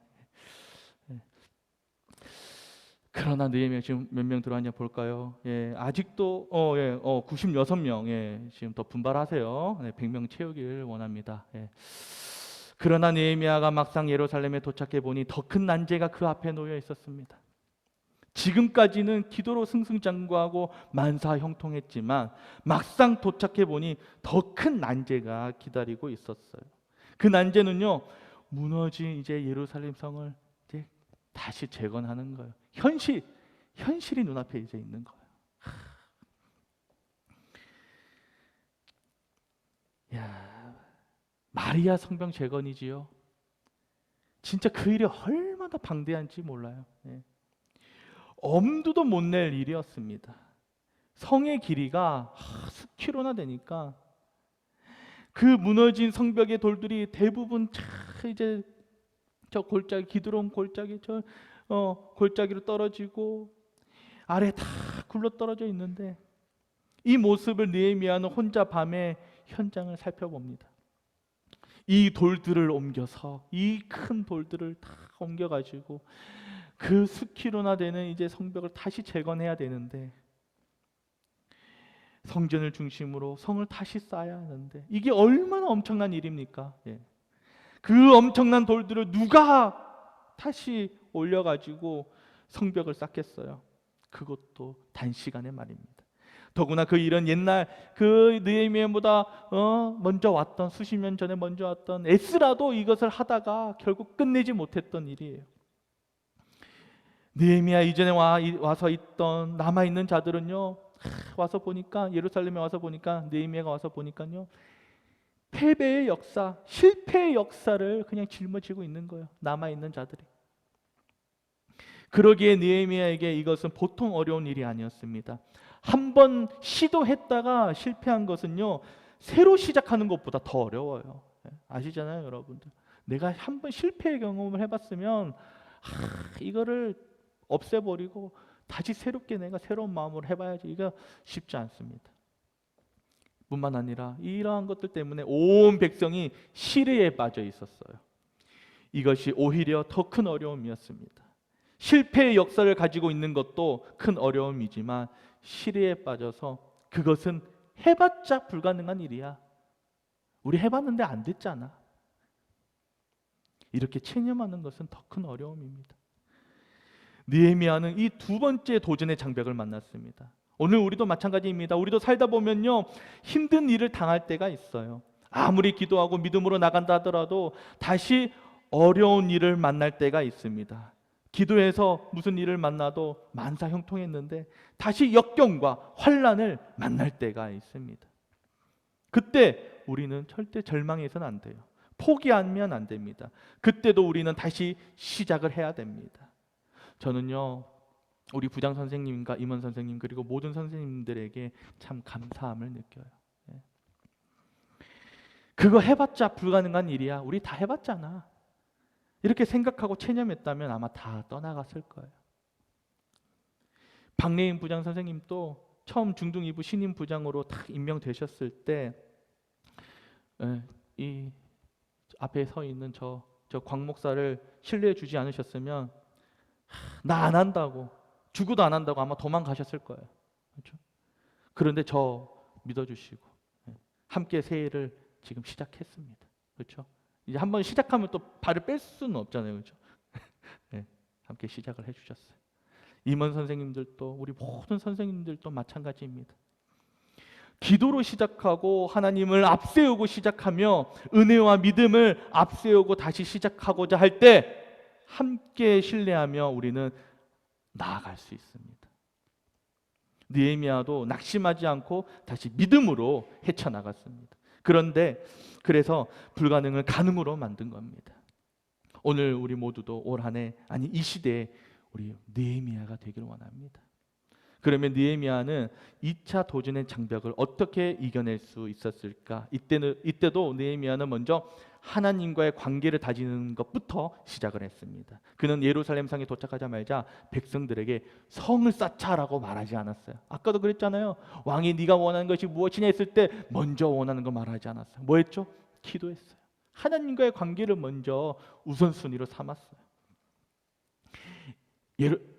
그러나 느헤미야 지금 몇 명 들어왔냐 볼까요? 아직도 96명 지금 더 분발하세요. 100명 채우길 원합니다. 그러나 느헤미야가 막상 예루살렘에 도착해 보니 더 큰 난제가 그 앞에 놓여 있었습니다. 지금까지는 기도로 승승장구하고 만사 형통했지만 막상 도착해 보니 더 큰 난제가 기다리고 있었어요. 그 난제는요, 무너진 이제 예루살렘 성을 이제 다시 재건하는 거예요. 현실이 눈앞에 이제 있는 거예요. 야, 마리아 성벽 재건이지요. 진짜 그 일이 얼마나 방대한지 몰라요. 엄두도 못 낼 일이었습니다. 성의 길이가 수킬로나 되니까 그 무너진 성벽의 돌들이 대부분 이제 저 골짜기 기드론 골짜기 저 골짜기로 떨어지고 아래 다 굴러 떨어져 있는데 이 모습을 느헤미야는 혼자 밤에 현장을 살펴봅니다. 이 돌들을 옮겨서 이 큰 돌들을 다 옮겨가지고 그 수키로나 되는 이제 성벽을 다시 재건해야 되는데 성전을 중심으로 성을 다시 쌓아야 하는데 이게 얼마나 엄청난 일입니까? 그 엄청난 돌들을 누가 다시 올려가지고 성벽을 쌓겠어요? 그것도 단시간의 말입니다. 더구나 그 일은 옛날 그 느헤미야보다 먼저 왔던 수십 년 전에 먼저 왔던 에스라도 이것을 하다가 결국 끝내지 못했던 일이에요. 느헤미야 이전에 와서 있던 남아있는 자들은요, 와서 보니까 예루살렘에 와서 보니까 느헤미야가 와서 보니까요, 패배의 역사, 실패의 역사를 그냥 짊어지고 있는 거예요. 남아있는 자들이. 그러기에 느헤미야에게 이것은 보통 어려운 일이 아니었습니다. 한번 시도했다가 실패한 것은요, 새로 시작하는 것보다 더 어려워요. 아시잖아요, 여러분들. 내가 한번 실패의 경험을 해봤으면 이거를 없애버리고 다시 새롭게 내가 새로운 마음으로 해봐야지. 이거 쉽지 않습니다. 뿐만 아니라 이러한 것들 때문에 온 백성이 시리에 빠져 있었어요. 이것이 오히려 더 큰 어려움이었습니다. 실패의 역사를 가지고 있는 것도 큰 어려움이지만 시리에 빠져서 그것은 해봤자 불가능한 일이야. 우리 해봤는데 안 됐잖아. 이렇게 체념하는 것은 더 큰 어려움입니다. 느헤미야는 이 두 번째 도전의 장벽을 만났습니다. 오늘 우리도 마찬가지입니다. 우리도 살다 보면요, 힘든 일을 당할 때가 있어요. 아무리 기도하고 믿음으로 나간다 하더라도 다시 어려운 일을 만날 때가 있습니다. 기도해서 무슨 일을 만나도 만사 형통했는데 다시 역경과 환난을 만날 때가 있습니다. 그때 우리는 절대 절망해서는 안 돼요. 포기하면 안 됩니다. 그때도 우리는 다시 시작을 해야 됩니다. 저는요, 우리 부장 선생님과 임원 선생님 그리고 모든 선생님들에게 참 감사함을 느껴요. 그거 해봤자 불가능한 일이야. 우리 다 해봤잖아. 이렇게 생각하고 체념했다면 아마 다 떠나갔을 거예요. 박래인 부장 선생님도 처음 중등 2부 신임 부장으로 딱 임명되셨을 때 이 앞에 서 있는 저 광 목사를 신뢰해 주지 않으셨으면 나 안 한다고, 죽어도 안 한다고 아마 도망가셨을 거예요. 그렇죠? 그런데 저 믿어주시고 함께 새해를 지금 시작했습니다. 그렇죠? 이제 한번 시작하면 또 발을 뺄 수는 없잖아요. 그렇죠? 함께 시작을 해주셨어요. 임원 선생님들도 우리 모든 선생님들도 마찬가지입니다. 기도로 시작하고 하나님을 앞세우고 시작하며 은혜와 믿음을 앞세우고 다시 시작하고자 할 때 함께 신뢰하며 우리는 나아갈 수 있습니다. 느헤미야도 낙심하지 않고 다시 믿음으로 헤쳐나갔습니다. 그런데 그래서 불가능을 가능으로 만든 겁니다. 오늘 우리 모두도 올 한 해, 아니 이 시대에 우리 느헤미야가 되기를 원합니다. 그러면 느헤미야는 2차 도전의 장벽을 어떻게 이겨낼 수 있었을까? 이때도 느헤미야는 먼저 하나님과의 관계를 다지는 것부터 시작을 했습니다. 그는 예루살렘 성에 도착하자마자 백성들에게 성을 쌓자라고 말하지 않았어요. 아까도 그랬잖아요. 왕이 네가 원하는 것이 무엇이냐 했을 때 먼저 원하는 거 말하지 않았어요. 뭐 했죠? 기도했어요. 하나님과의 관계를 먼저 우선순위로 삼았어요.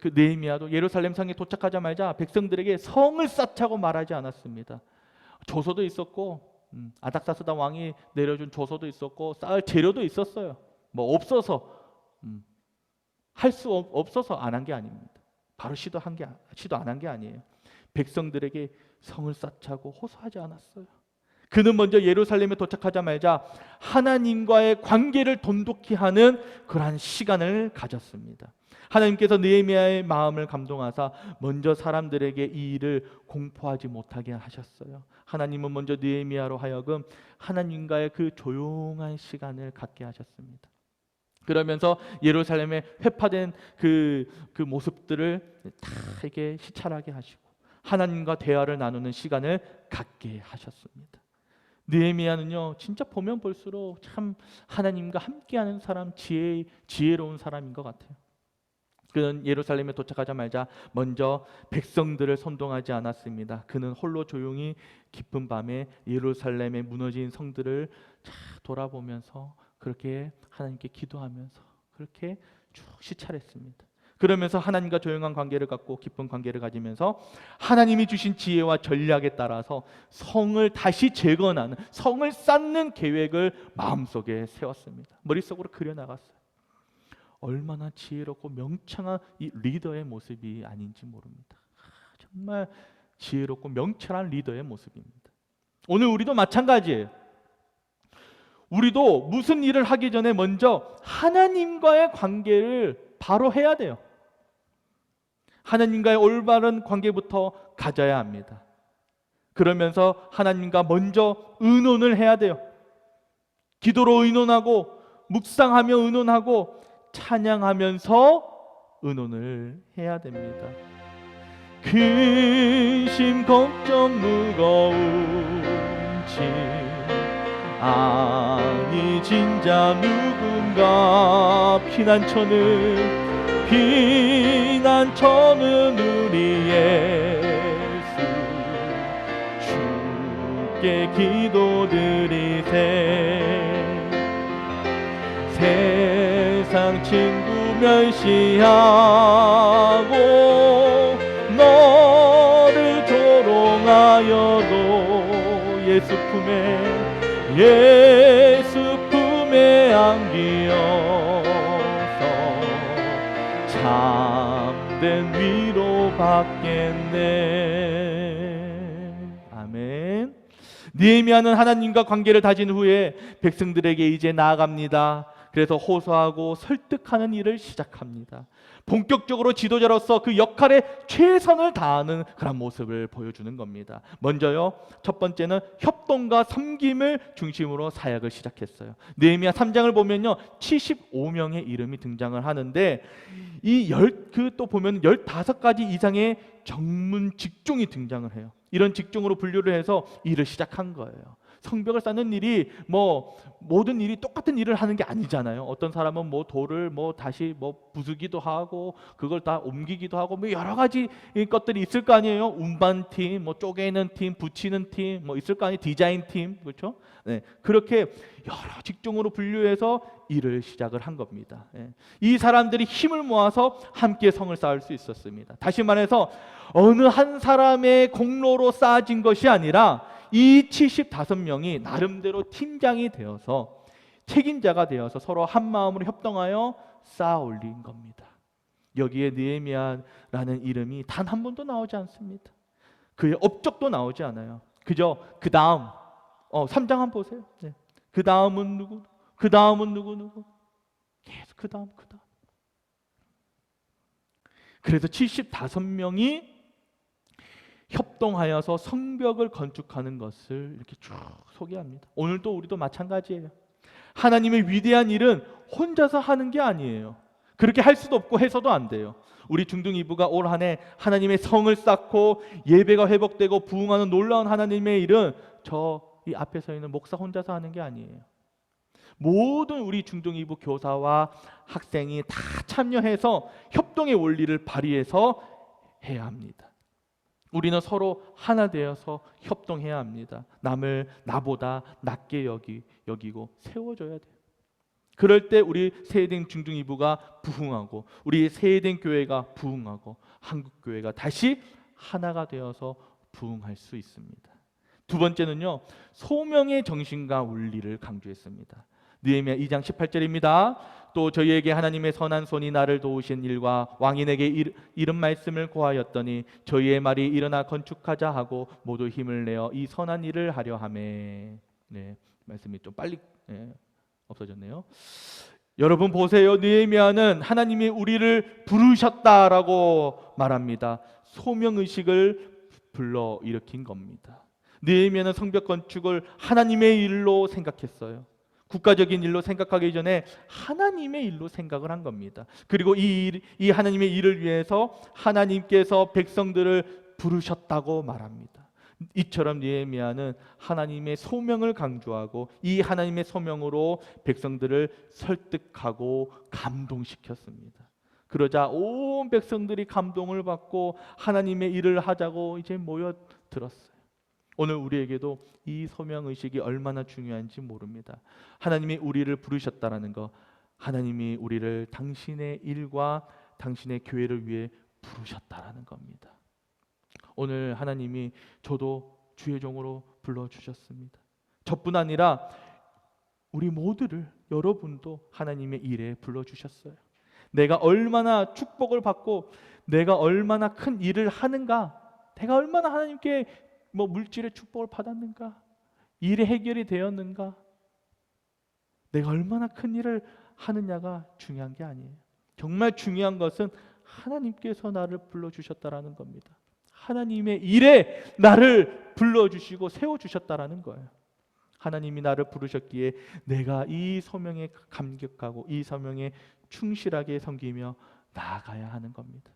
그 느헤미야도 예루살렘 성에 도착하자마자 백성들에게 성을 쌓자고 말하지 않았습니다. 조서도 있었고 아닥사스다 왕이 내려준 조서도 있었고 쌓을 재료도 있었어요. 뭐 없어서 할 수 없어서 안 한 게 아닙니다. 바로 시도 안 한 게 아니에요. 백성들에게 성을 쌓자고 호소하지 않았어요. 그는 먼저 예루살렘에 도착하자마자 하나님과의 관계를 돈독히 하는 그러한 시간을 가졌습니다. 하나님께서 느헤미야의 마음을 감동하사 먼저 사람들에게 이 일을 공포하지 못하게 하셨어요. 하나님은 먼저 느헤미야로 하여금 하나님과의 그 조용한 시간을 갖게 하셨습니다. 그러면서 예루살렘에 회파된 그 모습들을 다 이게 시찰하게 하시고 하나님과 대화를 나누는 시간을 갖게 하셨습니다. 느헤미야는요, 진짜 보면 볼수록 참 하나님과 함께하는 사람, 지혜로운 사람인 것 같아요. 그는 예루살렘에 도착하자마자 먼저 백성들을 선동하지 않았습니다. 그는 홀로 조용히 깊은 밤에 예루살렘의 무너진 성들을 돌아보면서 그렇게 하나님께 기도하면서 그렇게 쭉 시찰했습니다. 그러면서 하나님과 조용한 관계를 갖고 깊은 관계를 가지면서 하나님이 주신 지혜와 전략에 따라서 성을 다시 재건하는, 성을 쌓는 계획을 마음속에 세웠습니다. 머릿속으로 그려나갔어요. 얼마나 지혜롭고 명창한 이 리더의 모습이 아닌지 모릅니다. 정말 지혜롭고 명철한 리더의 모습입니다. 오늘 우리도 마찬가지예요. 우리도 무슨 일을 하기 전에 먼저 하나님과의 관계를 바로 해야 돼요. 하나님과의 올바른 관계부터 가져야 합니다. 그러면서 하나님과 먼저 의논을 해야 돼요. 기도로 의논하고 묵상하며 의논하고 찬양하면서 의논을 해야 됩니다. 근심 걱정 무거운 짐 아니 진짜 누군가 피난처는 우리 예수 주께 기도드리세 세상 친구 멸시하고 너를 조롱하여도 예수 품에 안기어서 참된 위로 받겠네. 아멘. 느헤미야는 하나님과 관계를 다진 후에 백성들에게 이제 나아갑니다. 그래서 호소하고 설득하는 일을 시작합니다. 본격적으로 지도자로서 그 역할에 최선을 다하는 그런 모습을 보여주는 겁니다. 먼저요, 첫 번째는 협동과 섬김을 중심으로 사역을 시작했어요. 느헤미야 3장을 보면요, 75명의 이름이 등장을 하는데 또 보면 15가지 이상의 전문 직종이 등장을 해요. 이런 직종으로 분류를 해서 일을 시작한 거예요. 성벽을 쌓는 일이 모든 일이 똑같은 일을 하는 게 아니잖아요. 어떤 사람은 돌을 다시 부수기도 하고 그걸 다 옮기기도 하고 여러 가지 것들이 있을 거 아니에요. 운반팀, 쪼개는 팀, 붙이는 팀, 있을 거 아니에요. 디자인팀, 그렇죠? 네, 그렇게 여러 직종으로 분류해서 일을 시작을 한 겁니다. 네. 이 사람들이 힘을 모아서 함께 성을 쌓을 수 있었습니다. 다시 말해서 어느 한 사람의 공로로 쌓아진 것이 아니라 이 75명이 나름대로 팀장이 되어서 책임자가 되어서 서로 한 마음으로 협동하여 쌓아 올린 겁니다. 여기에 느헤미야라는 이름이 단 한 번도 나오지 않습니다. 그의 업적도 나오지 않아요. 그저 그 다음 3장 한번 보세요. 네. 그 다음은 누구? 그 다음은 누구? 계속 그 다음. 그래서 75명이 협동하여서 성벽을 건축하는 것을 이렇게 쭉 소개합니다. 오늘도 우리도 마찬가지예요. 하나님의 위대한 일은 혼자서 하는 게 아니에요. 그렇게 할 수도 없고 해서도 안 돼요. 우리 중등이부가 올 한 해 하나님의 성을 쌓고 예배가 회복되고 부흥하는 놀라운 하나님의 일은 저 이 앞에 서 있는 목사 혼자서 하는 게 아니에요. 모든 우리 중등이부 교사와 학생이 다 참여해서 협동의 원리를 발휘해서 해야 합니다. 우리는 서로 하나 되어서 협동해야 합니다. 남을 나보다 낮게 여기고 세워줘야 돼요. 그럴 때 우리 세해된 중등이부가 부흥하고 우리 세해된 교회가 부흥하고 한국교회가 다시 하나가 되어서 부흥할 수 있습니다. 두 번째는요, 소명의 정신과 원리를 강조했습니다. 느헤미야 2장 18절입니다. 또 저희에게 하나님의 선한 손이 나를 도우신 일과 왕인에게 이른 말씀을 고하였더니 저희의 말이 일어나 건축하자 하고 모두 힘을 내어 이 선한 일을 하려 하매. 네, 말씀이 좀 빨리 없어졌네요. 여러분 보세요. 느헤미야는 하나님이 우리를 부르셨다라고 말합니다. 소명의식을 불러일으킨 겁니다. 느헤미야는 성벽 건축을 하나님의 일로 생각했어요. 국가적인 일로 생각하기 전에 하나님의 일로 생각을 한 겁니다. 그리고 이 하나님의 일을 위해서 하나님께서 백성들을 부르셨다고 말합니다. 이처럼 느헤미야는 하나님의 소명을 강조하고 이 하나님의 소명으로 백성들을 설득하고 감동시켰습니다. 그러자 온 백성들이 감동을 받고 하나님의 일을 하자고 이제 모여들었어요. 오늘 우리에게도 이 소명의식이 얼마나 중요한지 모릅니다. 하나님이 우리를 부르셨다라는 거, 하나님이 우리를 당신의 일과 당신의 교회를 위해 부르셨다라는 겁니다. 오늘 하나님이 저도 주의 종으로 불러주셨습니다. 저뿐 아니라 우리 모두를, 여러분도 하나님의 일에 불러주셨어요. 내가 얼마나 축복을 받고 내가 얼마나 큰 일을 하는가, 내가 얼마나 하나님께 물질의 축복을 받았는가, 일의 해결이 되었는가, 내가 얼마나 큰 일을 하느냐가 중요한 게 아니에요. 정말 중요한 것은 하나님께서 나를 불러주셨다라는 겁니다. 하나님의 일에 나를 불러주시고 세워주셨다라는 거예요. 하나님이 나를 부르셨기에 내가 이 소명에 감격하고 이 소명에 충실하게 섬기며 나아가야 하는 겁니다.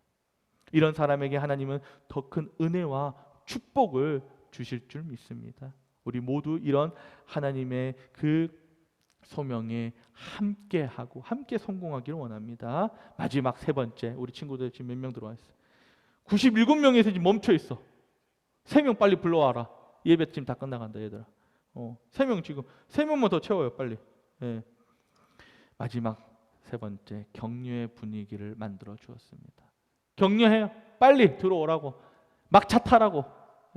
이런 사람에게 하나님은 더 큰 은혜와 축복을 주실 줄 믿습니다. 우리 모두 이런 하나님의 그 소명에 함께하고 함께 성공하기를 원합니다. 마지막 세 번째, 우리 친구들 지금 몇 명 들어와 있어요? 97명에서 지금 멈춰 있어. 3명 빨리 불러와라. 예배 지금 다 끝나간다 얘들아. 3명 지금 3명만 더 채워요 빨리. 예. 마지막 세 번째, 격려의 분위기를 만들어 주었습니다. 격려해요. 빨리 들어오라고. 막차 타라고.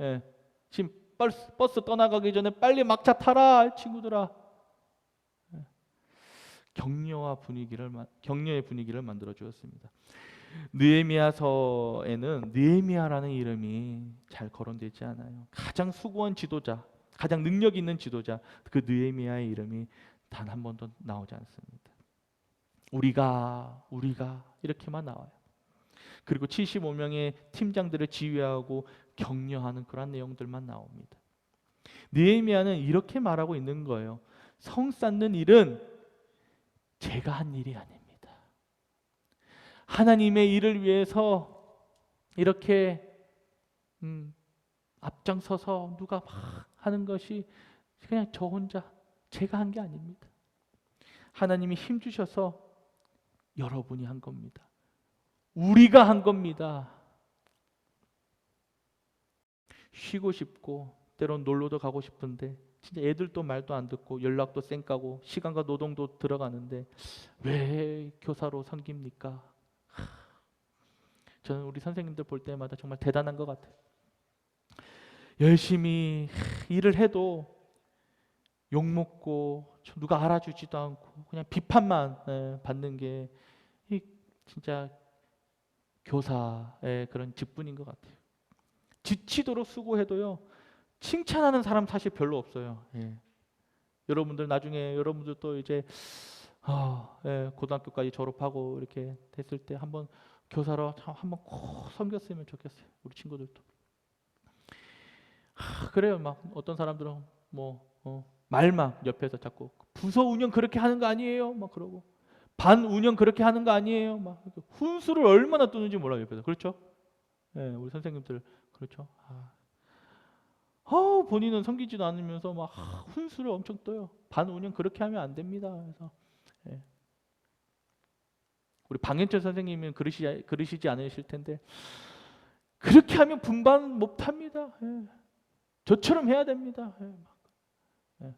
예. 지금 버스 떠나가기 전에 빨리 막차 타라 친구들아. 예. 격려의 분위기를 만들어 주었습니다. 느헤미야서에는 느헤미야라는 이름이 잘 거론되지 않아요. 가장 수고한 지도자, 가장 능력 있는 지도자, 그 느헤미야의 이름이 단 한 번도 나오지 않습니다. 우리가 이렇게만 나와요. 그리고 75명의 팀장들을 지휘하고 격려하는 그런 내용들만 나옵니다. 느헤미야는 이렇게 말하고 있는 거예요. 성 쌓는 일은 제가 한 일이 아닙니다. 하나님의 일을 위해서 이렇게 앞장서서 누가 막 하는 것이 그냥 저 혼자 제가 한 게 아닙니다. 하나님이 힘 주셔서 여러분이 한 겁니다. 우리가 한 겁니다. 쉬고 싶고 때론 놀러도 가고 싶은데 진짜 애들도 말도 안 듣고 연락도 쌩까고 시간과 노동도 들어가는데 왜 교사로 섬깁니까? 저는 우리 선생님들 볼 때마다 정말 대단한 것 같아요. 열심히 일을 해도 욕먹고 누가 알아주지도 않고 그냥 비판만 받는 게 진짜 교사의 그런 직분인 것 같아요. 지치도록 수고해도요 칭찬하는 사람 사실 별로 없어요. 여러분들 나중에 여러분들 또 이제 고등학교까지 졸업하고 이렇게 됐을 때 한번 교사로 참 한번 꼭 섬겼으면 좋겠어요. 우리 친구들도. 그래요. 막 어떤 사람들은 말만 옆에서 자꾸 부서 운영 그렇게 하는 거 아니에요? 막 그러고 반 운영 그렇게 하는 거 아니에요? 막 훈수를 얼마나 뜨는지 몰라요 옆에서. 그렇죠? 예, 우리 선생님들 그렇죠. 본인은 섬기지도 않으면서 막 훈수를 엄청 떠요. 반 운영 그렇게 하면 안 됩니다. 그래서 예. 우리 방현철 선생님은 그러시지 않으실 텐데 그렇게 하면 분반 못합니다. 예. 저처럼 해야 됩니다. 예. 예.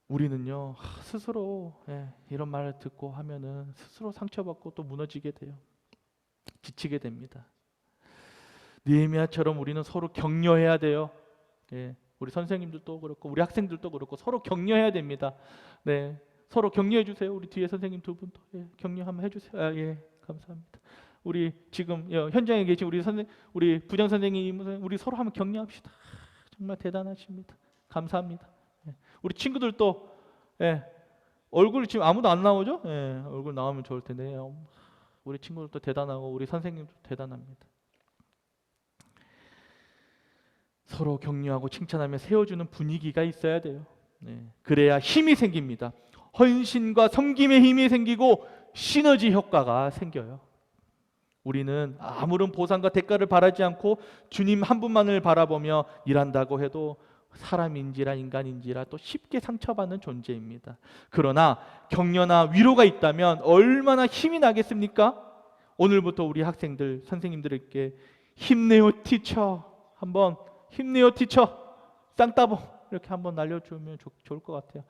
우리는요 스스로 이런 말을 듣고 하면은 스스로 상처받고 또 무너지게 돼요. 지치게 됩니다. 느헤미야처럼 우리는 서로 격려해야 돼요. 우리 선생님들도 그렇고 우리 학생들도 그렇고 서로 격려해야 됩니다. 네, 서로 격려해 주세요. 우리 뒤에 선생님 두 분도 격려 한번 해주세요. 예, 감사합니다. 우리 지금 현장에 계신 우리 부장 선생님, 우리 서로 한번 격려합시다. 정말 대단하십니다. 감사합니다. 우리 친구들도 얼굴 지금 아무도 안 나오죠? 얼굴 나오면 좋을 텐데 우리 친구들도 대단하고 우리 선생님도 대단합니다. 서로 격려하고 칭찬하며 세워주는 분위기가 있어야 돼요. 그래야 힘이 생깁니다. 헌신과 섬김의 힘이 생기고 시너지 효과가 생겨요. 우리는 아무런 보상과 대가를 바라지 않고 주님 한 분만을 바라보며 일한다고 해도 사람인지라 인간인지라 또 쉽게 상처받는 존재입니다. 그러나 격려나 위로가 있다면 얼마나 힘이 나겠습니까? 오늘부터 우리 학생들, 선생님들에게 힘내요 티처, 한번 힘내요 티처, 쌍따봉 이렇게 한번 날려주면 좋을 것 같아요.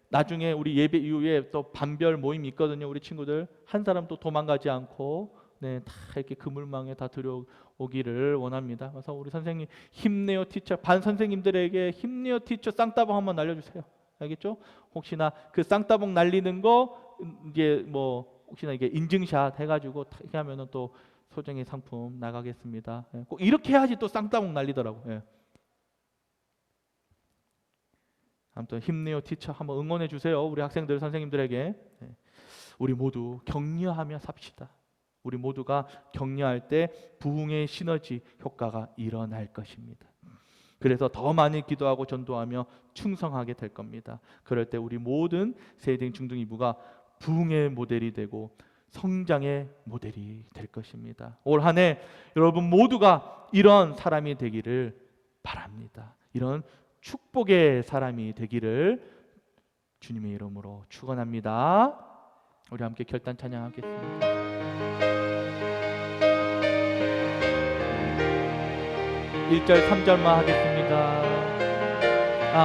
나중에 우리 예배 이후에 또 반별 모임이 있거든요. 우리 친구들 한 사람도 도망가지 않고 다 이렇게 그물망에 다 들어오기를 원합니다. 그래서 우리 선생님 힘내요 티처, 반 선생님들에게 힘내요 티처 쌍따봉 한번 날려주세요. 알겠죠? 혹시나 그 쌍따봉 날리는 거 이게 혹시나 이게 인증샷 해가지고 이렇게 하면은 또 소정의 상품 나가겠습니다. 꼭 이렇게 해야지 또 쌍따봉 날리더라고. 아무튼 힘내요 티처 한번 응원해 주세요. 우리 학생들 선생님들에게. 우리 모두 격려하며 삽시다. 우리 모두가 격려할 때 부흥의 시너지 효과가 일어날 것입니다. 그래서 더 많이 기도하고 전도하며 충성하게 될 겁니다. 그럴 때 우리 모든 세대인 중등이부가 부흥의 모델이 되고 성장의 모델이 될 것입니다. 올 한 해 여러분 모두가 이런 사람이 되기를 바랍니다. 이런 축복의 사람이 되기를 주님의 이름으로 축원합니다. 우리 함께 결단 찬양하겠습니다. 1절 3절만 하겠습니다.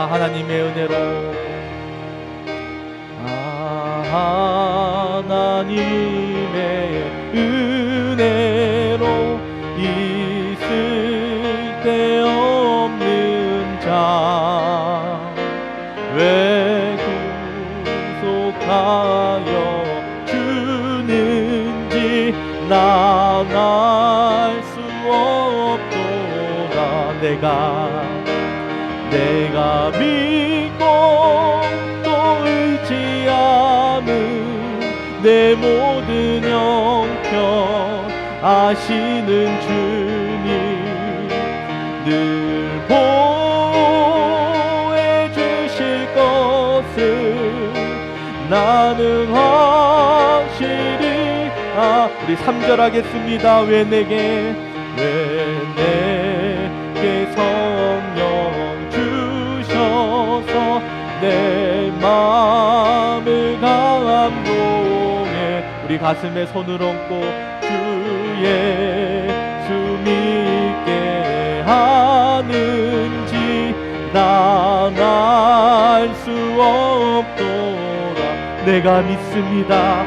하나님의 은혜로 하나님의 은혜로 있을 데 없는 자 왜 구속하여 주는지 난 알 수 없도다. 내가 믿고 또 의지하는 내 모든 형편 아시는 주님 늘 보호해 주실 것을 나는 확실히 우리 3절 하겠습니다. 왜 내게 성령 주셔서 내 마음을 감동해 우리 가슴에 손을 얹고 주 예수 믿게 하는지 난 알 수 없도다. 내가 믿습니다.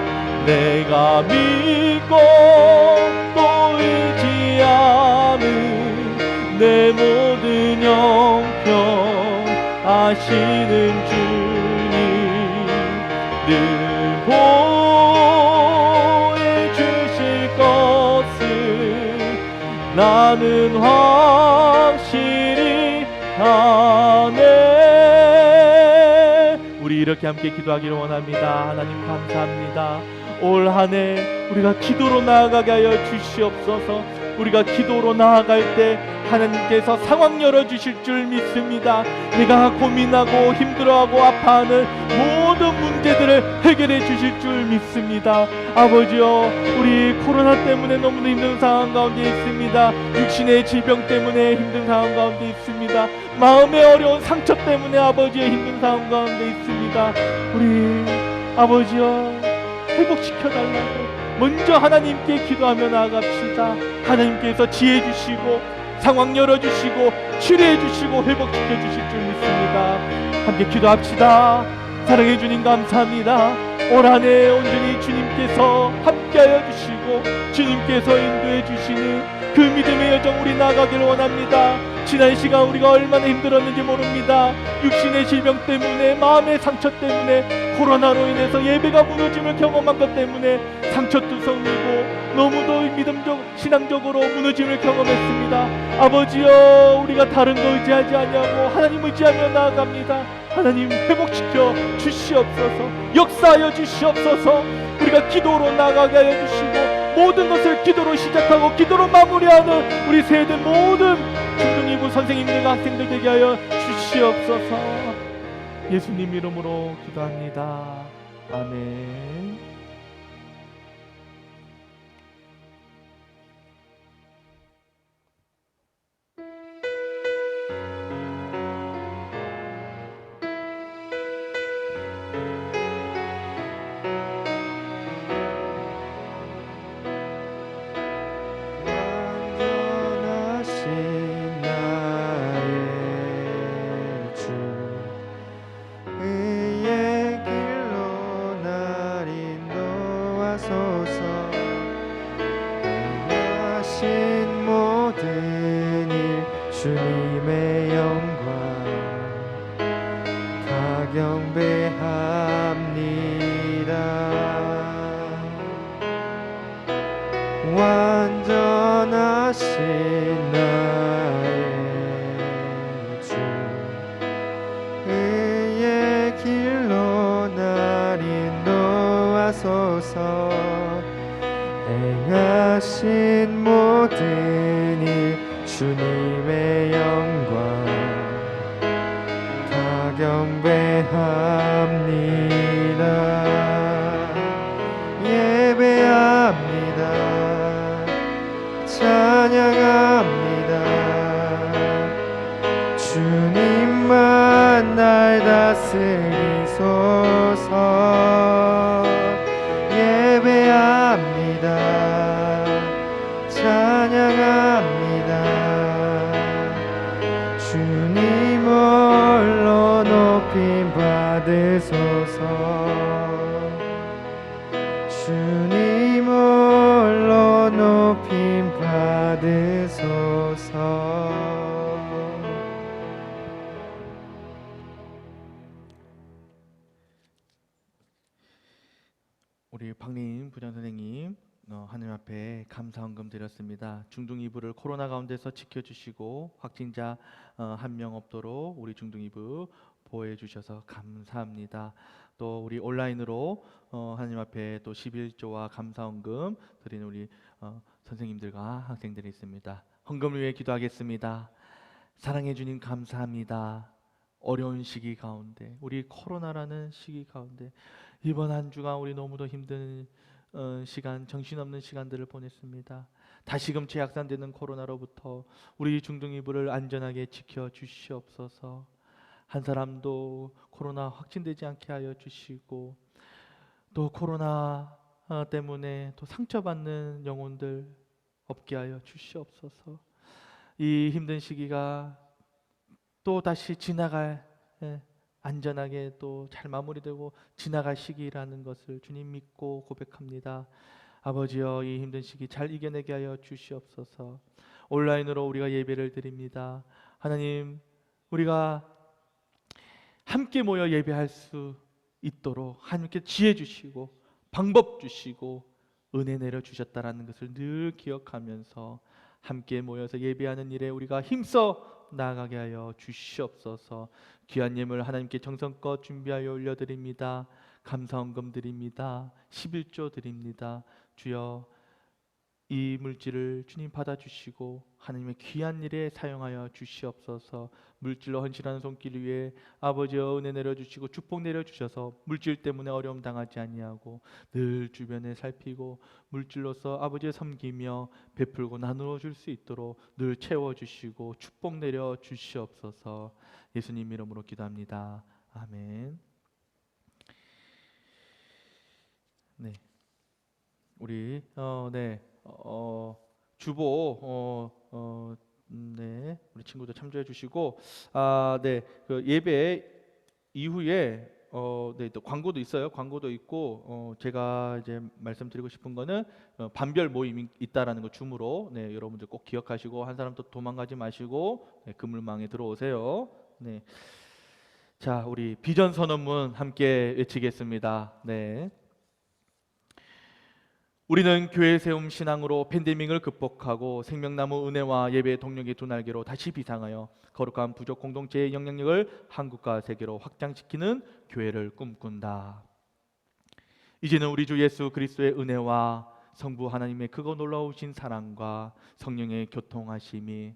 내가 믿고 또 의지하는 내 모든 형편 아시는 주님 늘 보호해 주실 것을 나는 확실히 아네. 이렇게 함께 기도하기를 원합니다. 하나님 감사합니다. 올 한 해 우리가 기도로 나아가게 하여 주시옵소서. 우리가 기도로 나아갈 때 하나님께서 상황 열어주실 줄 믿습니다. 내가 고민하고 힘들어하고 아파하는 모든 문제들을 해결해 주실 줄 믿습니다. 아버지여, 우리 코로나 때문에 너무나 힘든 상황 가운데 있습니다. 육신의 질병 때문에 힘든 상황 가운데 있습니다. 마음의 어려운 상처 때문에 아버지의 힘든 상황 가운데 있습니다. 우리 아버지여, 회복시켜달라고 먼저 하나님께 기도하며 나아갑시다. 하나님께서 지혜 주시고 상황 열어주시고 치료해 주시고 회복시켜 주실 줄 믿습니다. 함께 기도합시다. 사랑해 주님 감사합니다. 올 한 해 온전히 주님께서 함께하여 주시고 주님께서 인도해 주시는 그 믿음의 여정 우리 나아가기를 원합니다. 지난 시간 우리가 얼마나 힘들었는지 모릅니다. 육신의 질병 때문에, 마음의 상처 때문에, 코로나로 인해서 예배가 무너짐을 경험한 것 때문에 상처투성이고 너무도 믿음적 신앙적으로 무너짐을 경험했습니다. 아버지여, 우리가 다른 거 의지하지 아니하고 하나님 의지하며 나아갑니다. 하나님 회복시켜 주시옵소서. 역사하여 주시옵소서. 우리가 기도로 나아가게 하여 주시고 모든 것을 기도로 시작하고 기도로 마무리하는 우리 세대 모든 중등이부 선생님들과 학생들 되게 하여 주시옵소서. 예수님 이름으로 기도합니다. 아멘. 완전하신 나의 주, 의의 길로 날 인도하소서. 행하신 모든 일 주님의 영광 다 경배합니다. 완전하신 나의 주, 의의 길로 날 인도하소서. 행하신 모든 일 주님의 영광 다 경배합니다. 예배합니다. 찬양합니다. 주님만 날 다스리소서. 예배합니다. 찬양합니다. 주님 홀로 높임 받으소서. 주님 홀로 높임 받으소서. 우리 박린 부장선생님 하늘 앞에 감사헌금 드렸습니다. 중등이부를 코로나 가운데서 지켜주시고 확진자 한 명 없도록 우리 중등이부 보호해 주셔서 감사합니다. 또 우리 온라인으로 하나님 앞에 또 11조와 감사헌금 드리는 우리 선생님들과 학생들이 있습니다. 헌금을 위해 기도하겠습니다. 사랑해 주님 감사합니다. 어려운 시기 가운데, 우리 코로나라는 시기 가운데 이번 한 주간 우리 너무도 힘든 시간, 정신없는 시간들을 보냈습니다. 다시금 재확산되는 코로나로부터 우리 중등이부를 안전하게 지켜 주시옵소서. 한 사람도 코로나 확진되지 않게 하여 주시고, 또 코로나 때문에 또 상처받는 영혼들 없게 하여 주시옵소서. 이 힘든 시기가 또 다시 지나갈, 안전하게 또 잘 마무리되고 지나갈 시기라는 것을 주님 믿고 고백합니다. 아버지여, 이 힘든 시기 잘 이겨내게 하여 주시옵소서. 온라인으로 우리가 예배를 드립니다. 하나님, 우리가 함께 모여 예배할 수 있도록 하나님께 지혜 주시고 방법 주시고 은혜 내려 주셨다라는 것을 늘 기억하면서 함께 모여서 예배하는 일에 우리가 힘써 나아가게 하여 주시옵소서. 귀한 예물 하나님께 정성껏 준비하여 올려드립니다. 감사헌금 드립니다. 11조 드립니다. 주여, 이 물질을 주님 받아주시고 하나님의 귀한 일에 사용하여 주시옵소서. 물질로 헌신하는 손길 위에 아버지여 은혜 내려주시고 축복 내려주셔서 물질 때문에 어려움 당하지 아니하고 늘 주변에 살피고 물질로서 아버지를 섬기며 베풀고 나누어 줄 수 있도록 늘 채워주시고 축복 내려주시옵소서. 예수님 이름으로 기도합니다. 아멘. 네, 우리 주보 네, 우리 친구들 참조해 주시고 그 예배 이후에 또 광고도 있어요. 광고도 있고 제가 이제 말씀드리고 싶은 거는 반별 모임이 있다라는 거 줌으로 여러분들 꼭 기억하시고 한 사람 또 도망가지 마시고 그물망에 들어오세요. 네. 자, 우리 비전 선언문 함께 외치겠습니다. 네. 우리는 교회 세움 신앙으로 팬데믹을 극복하고 생명나무 은혜와 예배의 동력의 두 날개로 다시 비상하여 거룩한 부족 공동체의 영향력을 한국과 세계로 확장시키는 교회를 꿈꾼다. 이제는 우리 주 예수 그리스도의 은혜와 성부 하나님의 크고 놀라우신 사랑과 성령의 교통하심이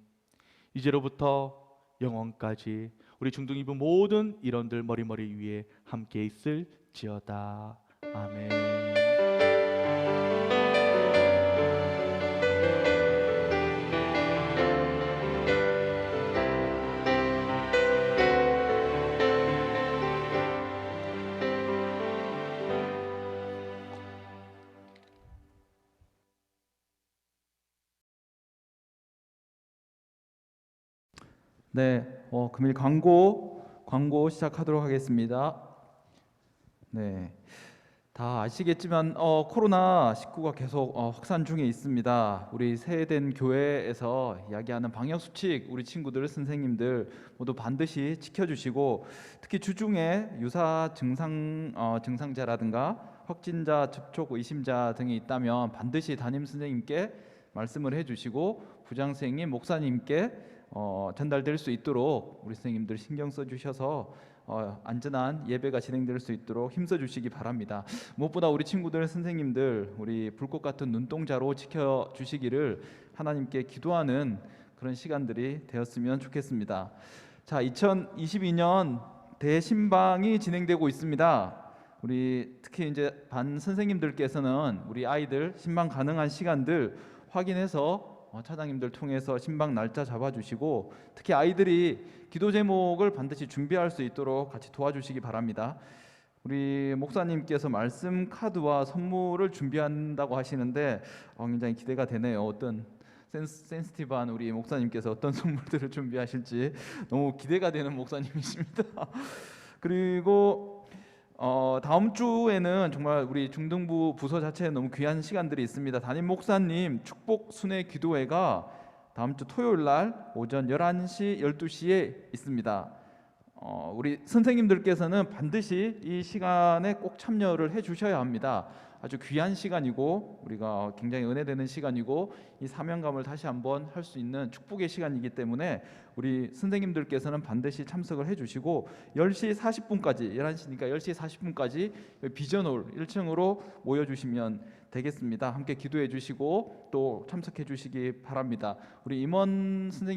이제로부터 영원까지 우리 중등이부 모든 일원들 머리머리 위에 함께 있을지어다. 아멘. 네, 금일 광고 시작하도록 하겠습니다. 네, 다 아시겠지만 코로나19가 계속 확산 중에 있습니다. 우리 세된 교회에서 이야기하는 방역 수칙 우리 친구들, 선생님들 모두 반드시 지켜주시고 특히 주중에 유사 증상자라든가 확진자, 접촉 의심자 등이 있다면 반드시 담임 선생님께 말씀을 해주시고 부장 선생님, 목사님께 전달될 수 있도록 우리 선생님들 신경 써주셔서 안전한 예배가 진행될 수 있도록 힘써 주시기 바랍니다. 무엇보다 우리 친구들, 선생님들 우리 불꽃 같은 눈동자로 지켜주시기를 하나님께 기도하는 그런 시간들이 되었으면 좋겠습니다. 자, 2022년 대신방이 진행되고 있습니다. 우리 특히 이제 반 선생님들께서는 우리 아이들 신방 가능한 시간들 확인해서 차장님들 통해서 신방 날짜 잡아주시고 특히 아이들이 기도 제목을 반드시 준비할 수 있도록 같이 도와주시기 바랍니다. 우리 목사님께서 말씀 카드와 선물을 준비한다고 하시는데 굉장히 기대가 되네요. 어떤 센시티브한 우리 목사님께서 어떤 선물들을 준비하실지 너무 기대가 되는 목사님이십니다. 그리고 다음 주에는 정말 우리 중등부 부서 자체에 너무 귀한 시간들이 있습니다. 담임 목사님 축복 순회 기도회가 다음 주 토요일 날 오전 11시, 12시에 있습니다. 우리 선생님들께서는 반드시 이 시간에 꼭 참여를 해 주셔야 합니다. 아주 귀한 시간이고 우리가 굉장히 은혜되는 시간이고 이 사명감을 다시 한번 할 수 있는 축복의 시간이기 때문에 우리 선생님들께서는 반드시 참석을 해주시고 10시 40분까지 11시니까 10시 40분까지 비전홀 1층으로 모여주시면 되겠습니다. 함께 기도해 주시고 또 참석해 주시기 바랍니다. 우리 임원 선생님